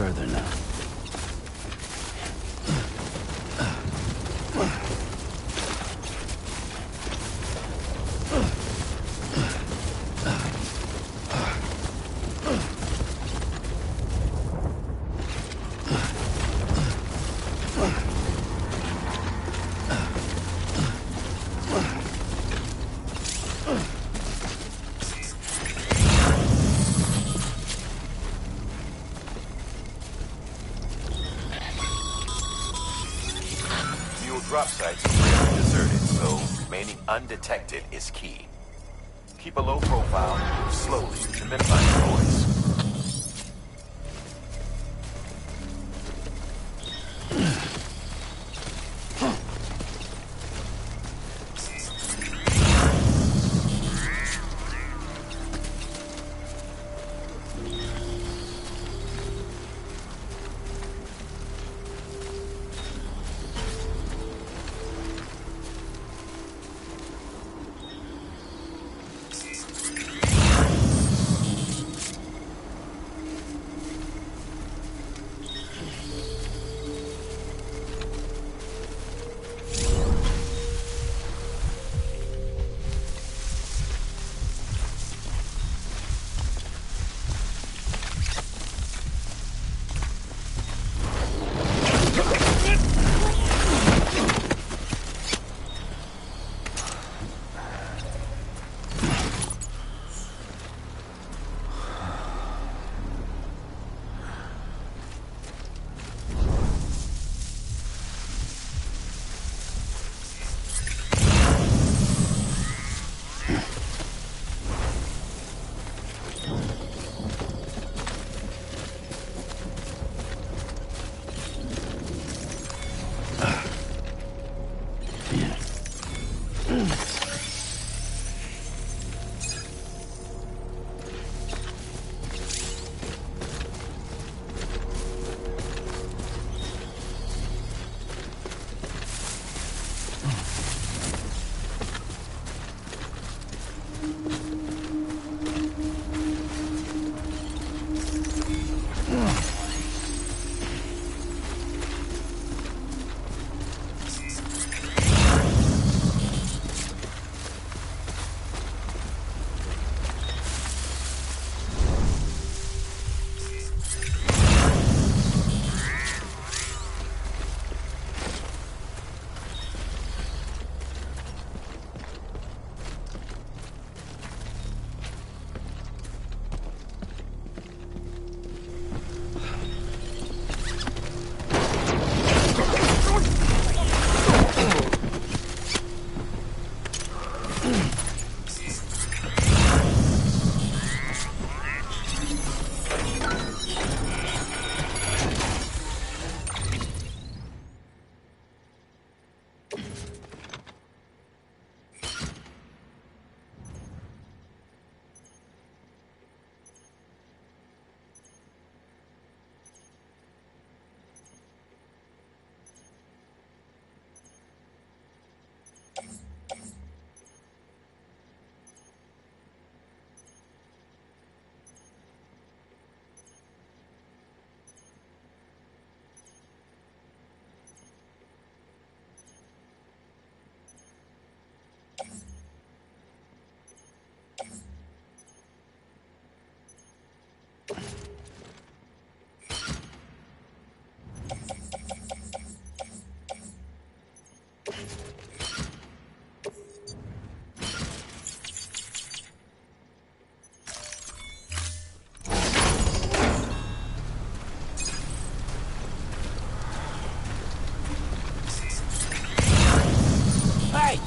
further now. Drop sites are rarely deserted, so remaining undetected is key. Keep a low profile, move slowly to minimize noise.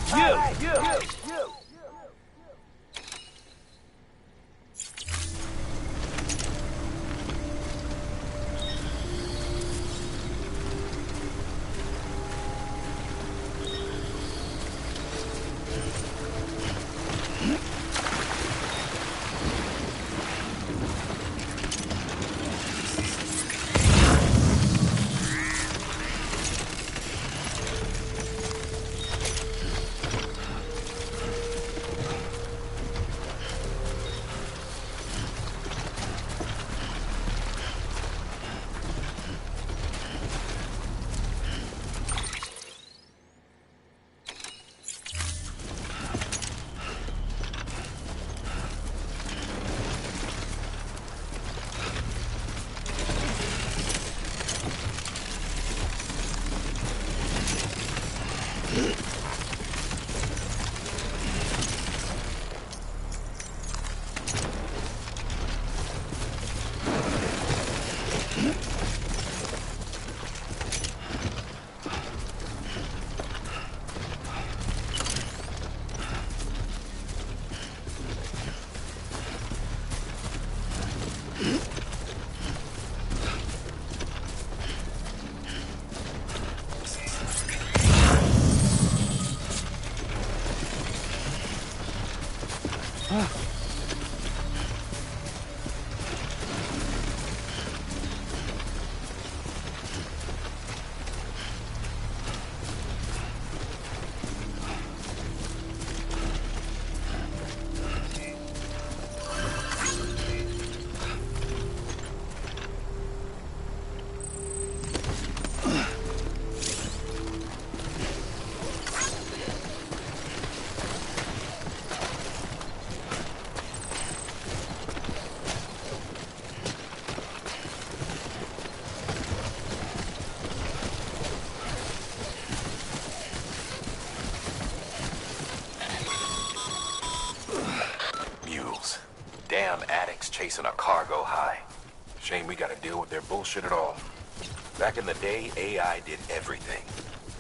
You! Damn addicts chasing a cargo high. Shame we gotta deal with their bullshit at all. Back in the day, AI did everything.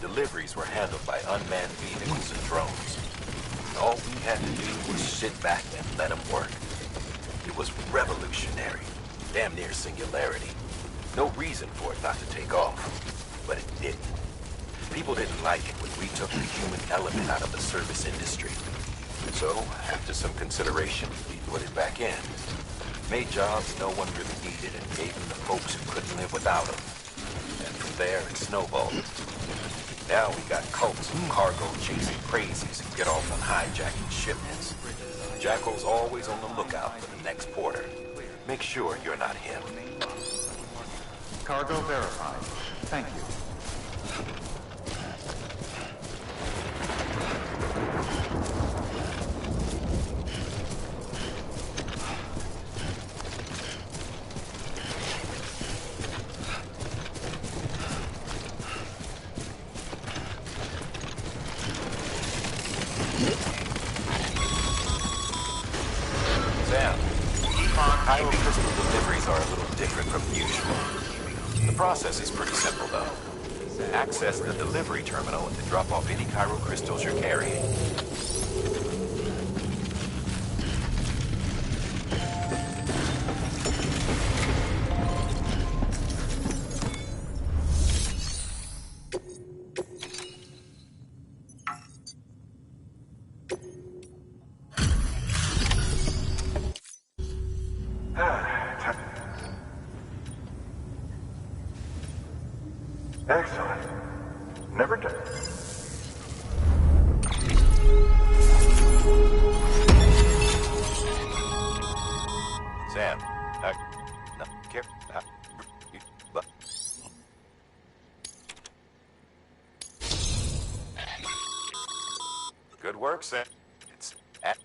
Deliveries were handled by unmanned vehicles and drones. All we had to do was sit back and let them work. It was revolutionary. Damn near singularity. No reason for it not to take off. But it didn't. People didn't like it when we took the human element out of the service industry. So, after some consideration, we put it back in. Made jobs no one really needed and gave them to folks who couldn't live without them. And from there, it snowballed. Now we got cults and cargo chasing crazies who get off on hijacking shipments. Jackal's always on the lookout for the next porter. Make sure you're not him. Cargo verified. Thank you. Chiral crystal deliveries are a little different from usual. The process is pretty simple, though. Access the delivery terminal to drop off any chiral crystals you're carrying. Excellent. Never done. Sam, no, care, but... Good work, Sam. It's at...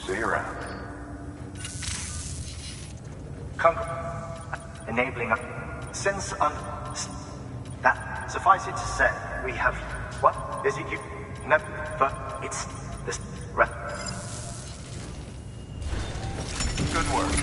See you around. Come, enabling us. Since that suffice it to say, we have what is it you never? It's this. Good work.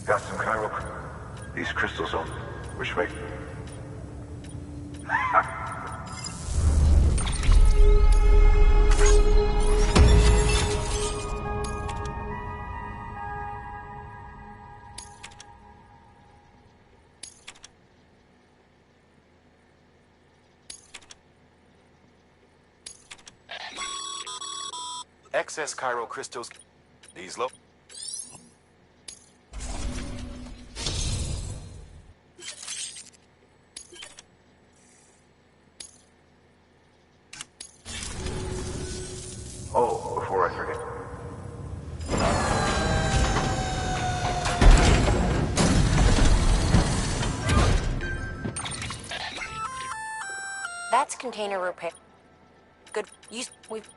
Got some chiral. These crystals on, which make... Excess chiral crystals. These low. Oh, before I forget. That's container repair. Good. We've...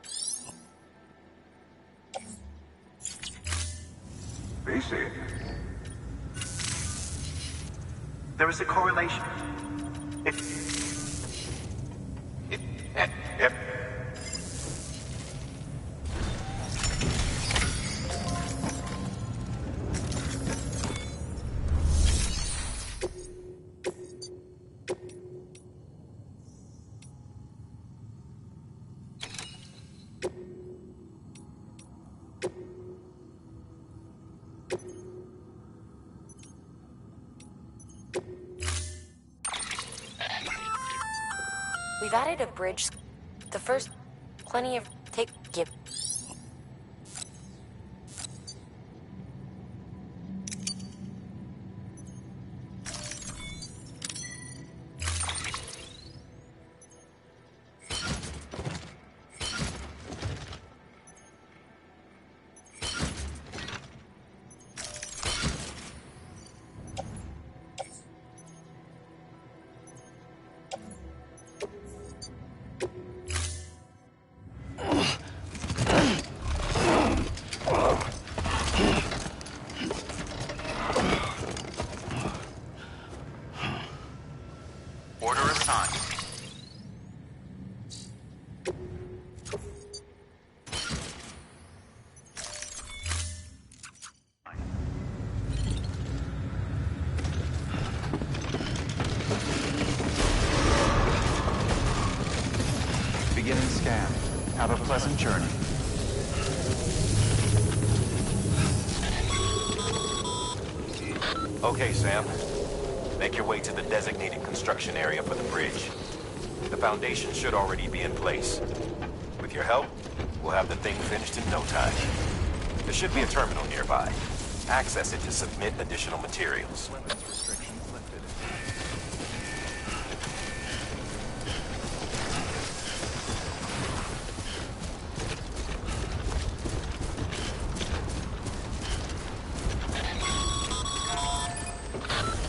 BC. There is a correlation. Yep. We've added a bridge. The first... Plenty of... Give... Order assigned. Beginning scan. Have a pleasant journey. Okay, Sam. Make your way to the designated construction area for the bridge. The foundation should already be in place. With your help, we'll have the thing finished in no time. There should be a terminal nearby. Access it to submit additional materials. Weapons restrictions lifted.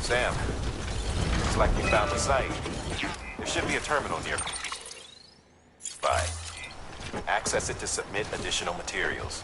Sam, looks like we found the site. There should be a terminal nearby. Access it to submit additional materials.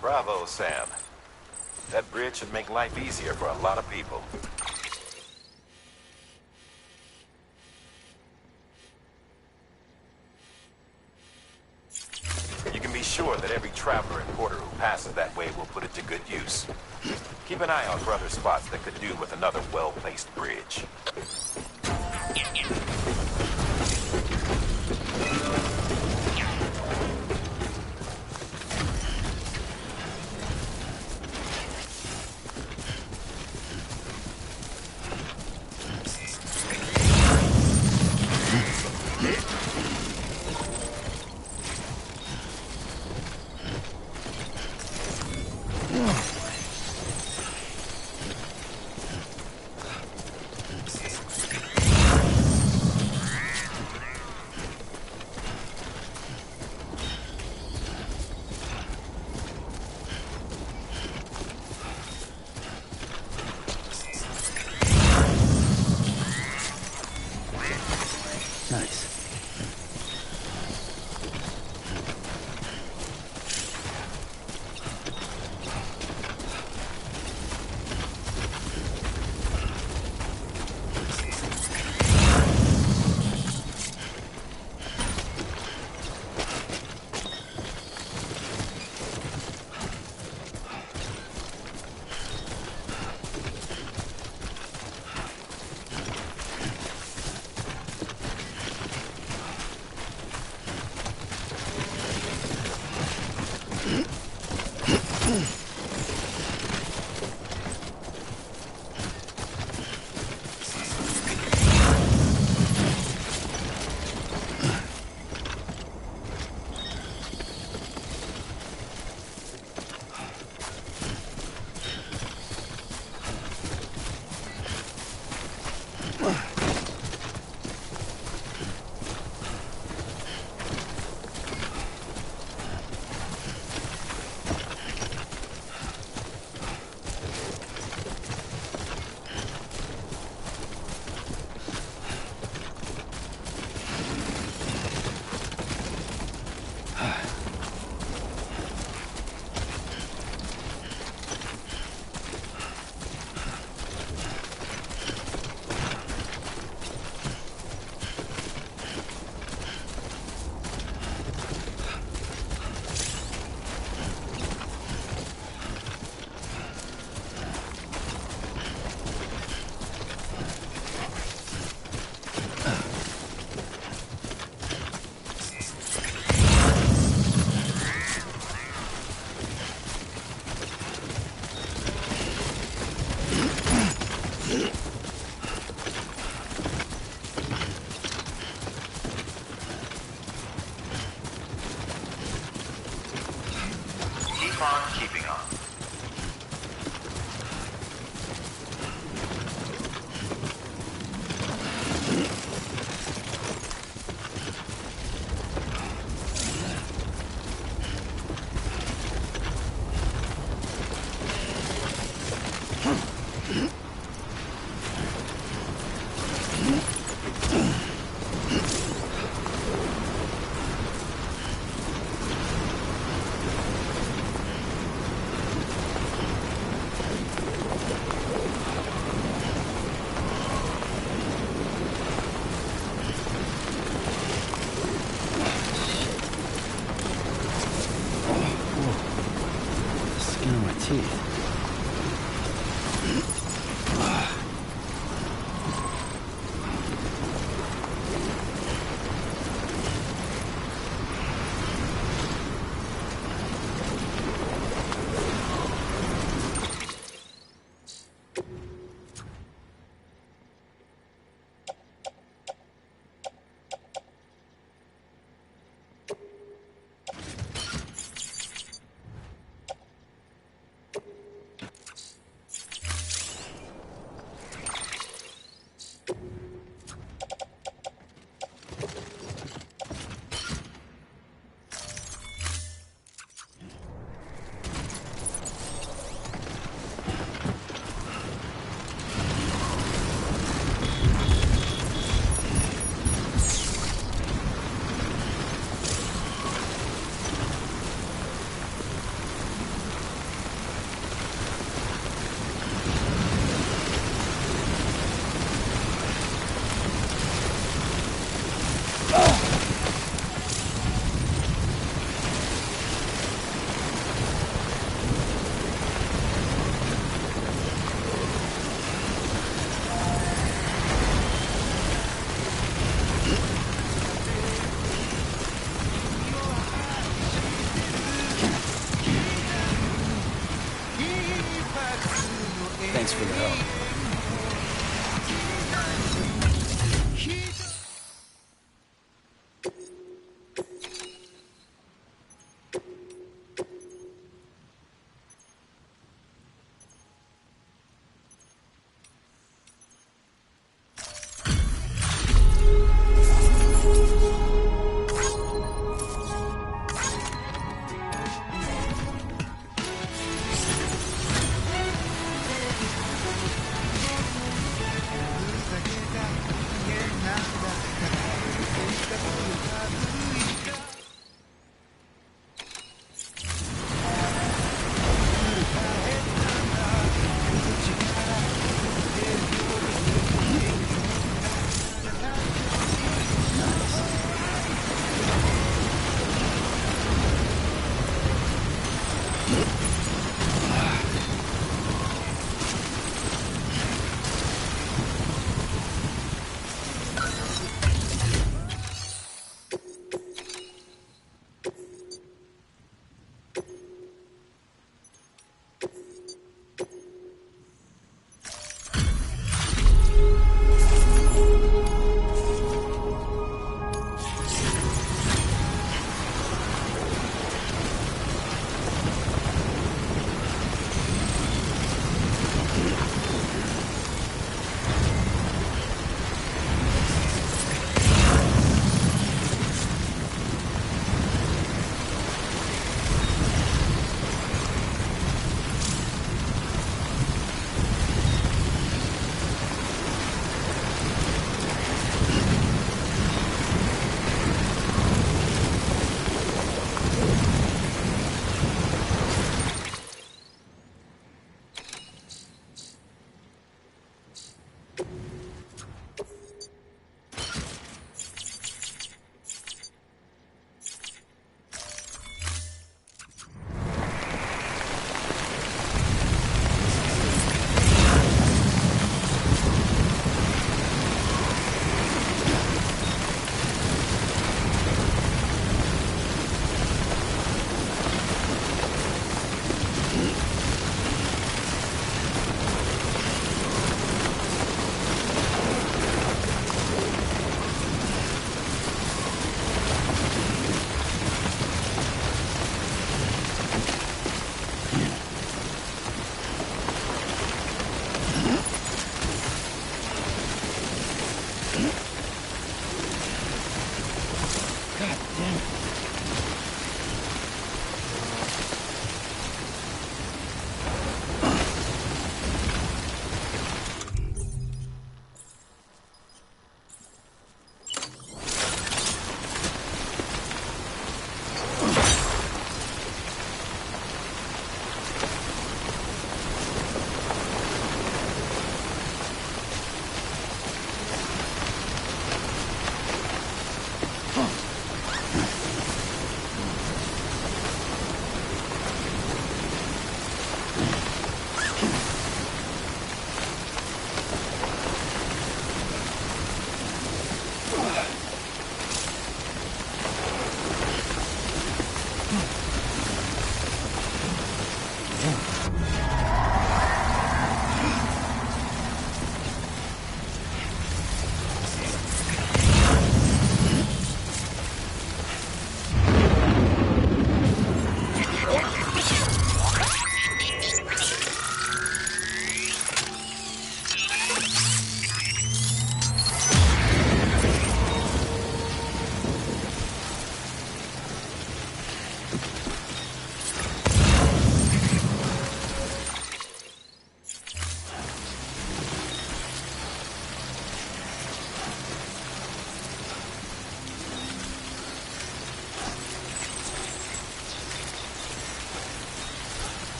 Bravo, Sam. That bridge should make life easier for a lot of people. You can be sure sure that every traveler and porter who passes that way will put it to good use. Keep an eye out for other spots that could do with another well-placed bridge.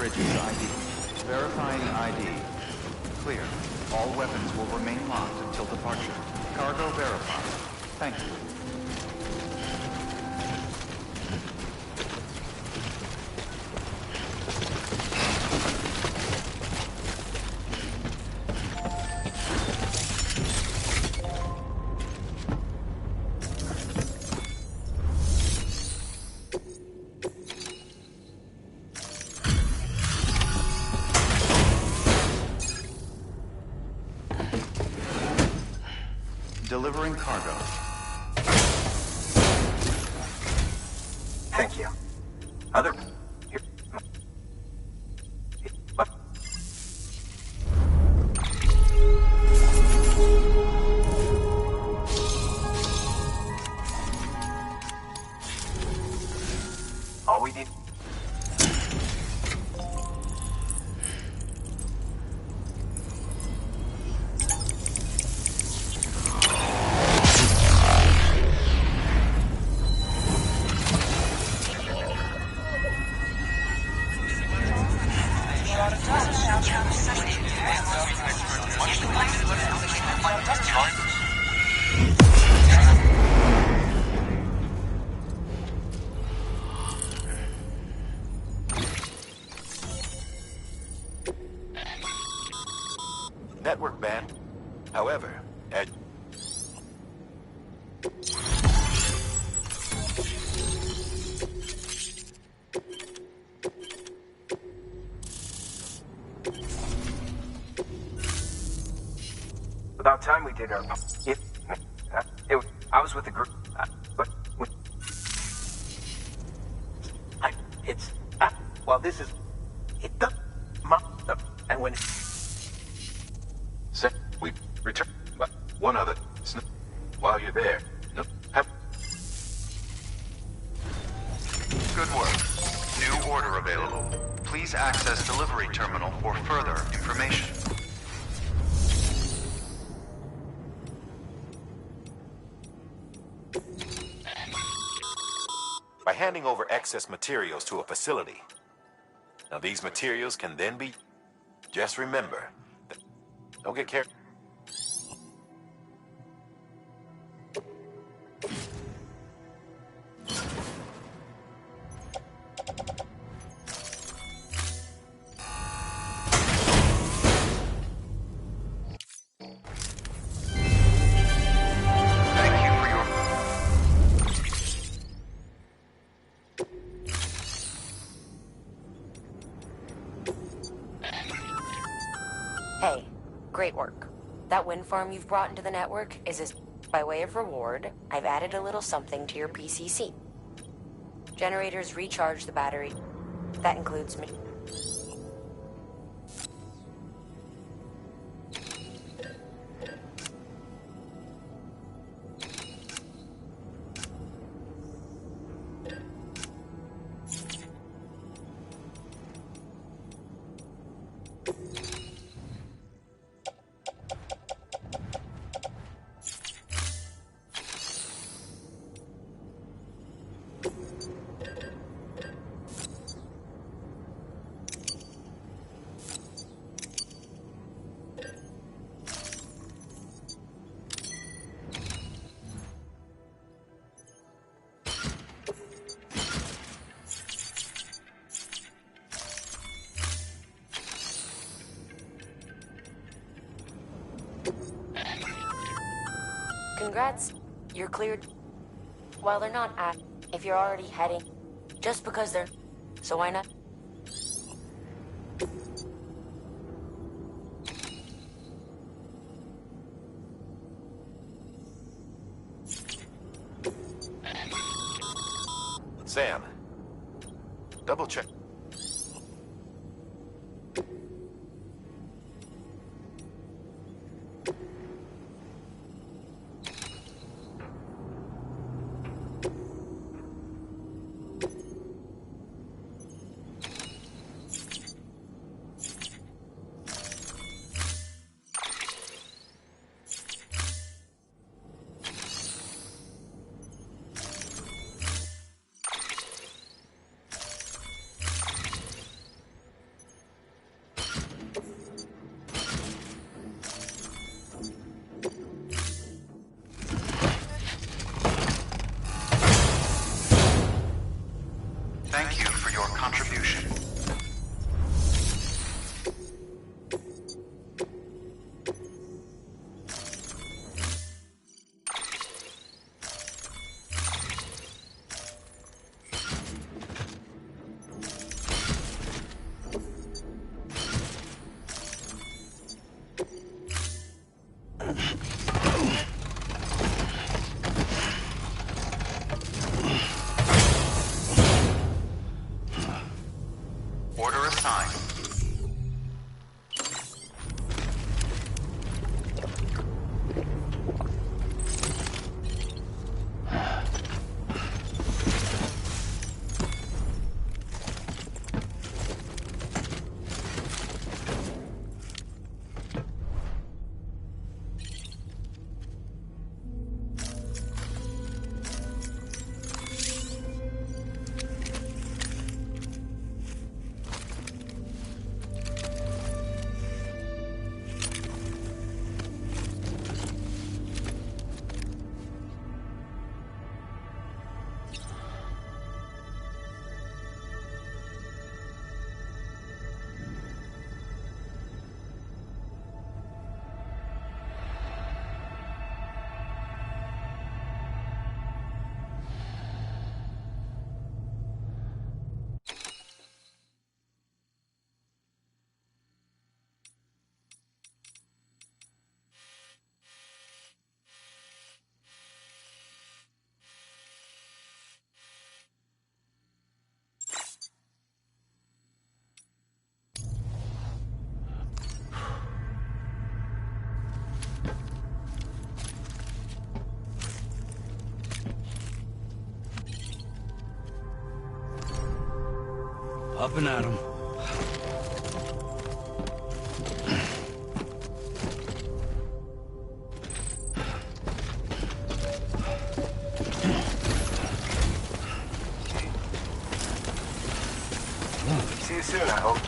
Bridges ID. Verifying ID. Clear. All weapons will remain locked until departure. Cargo verified. Thank you. Delivering cargo. Thank you. Other... What? All we need... Network ban. However, About time we did our... I was with the group... but... It's... well, this is... It does... And when... So, we return. But one other. While you're there. No, Good work. New order available. Please access delivery terminal for further information. by handing over excess materials to a facility. Now these materials can then be... Just remember, don't get carried... Hey, great work. That wind farm you've brought into the network is by way of reward, I've added a little something to your PCC. Generators recharge the battery. That includes me. Congrats, you're cleared. Well, they're not at. If you're already heading, just because they're. So why not? Sam, double check. Up and at 'em. See you soon, I hope.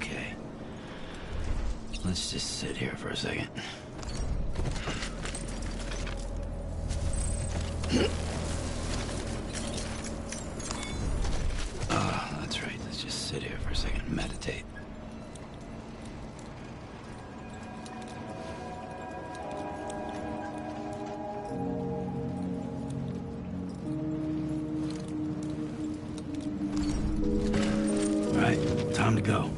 Okay. Let's just sit here for a second. Oh, that's right. Let's just sit here for a second and meditate. All right, time to go.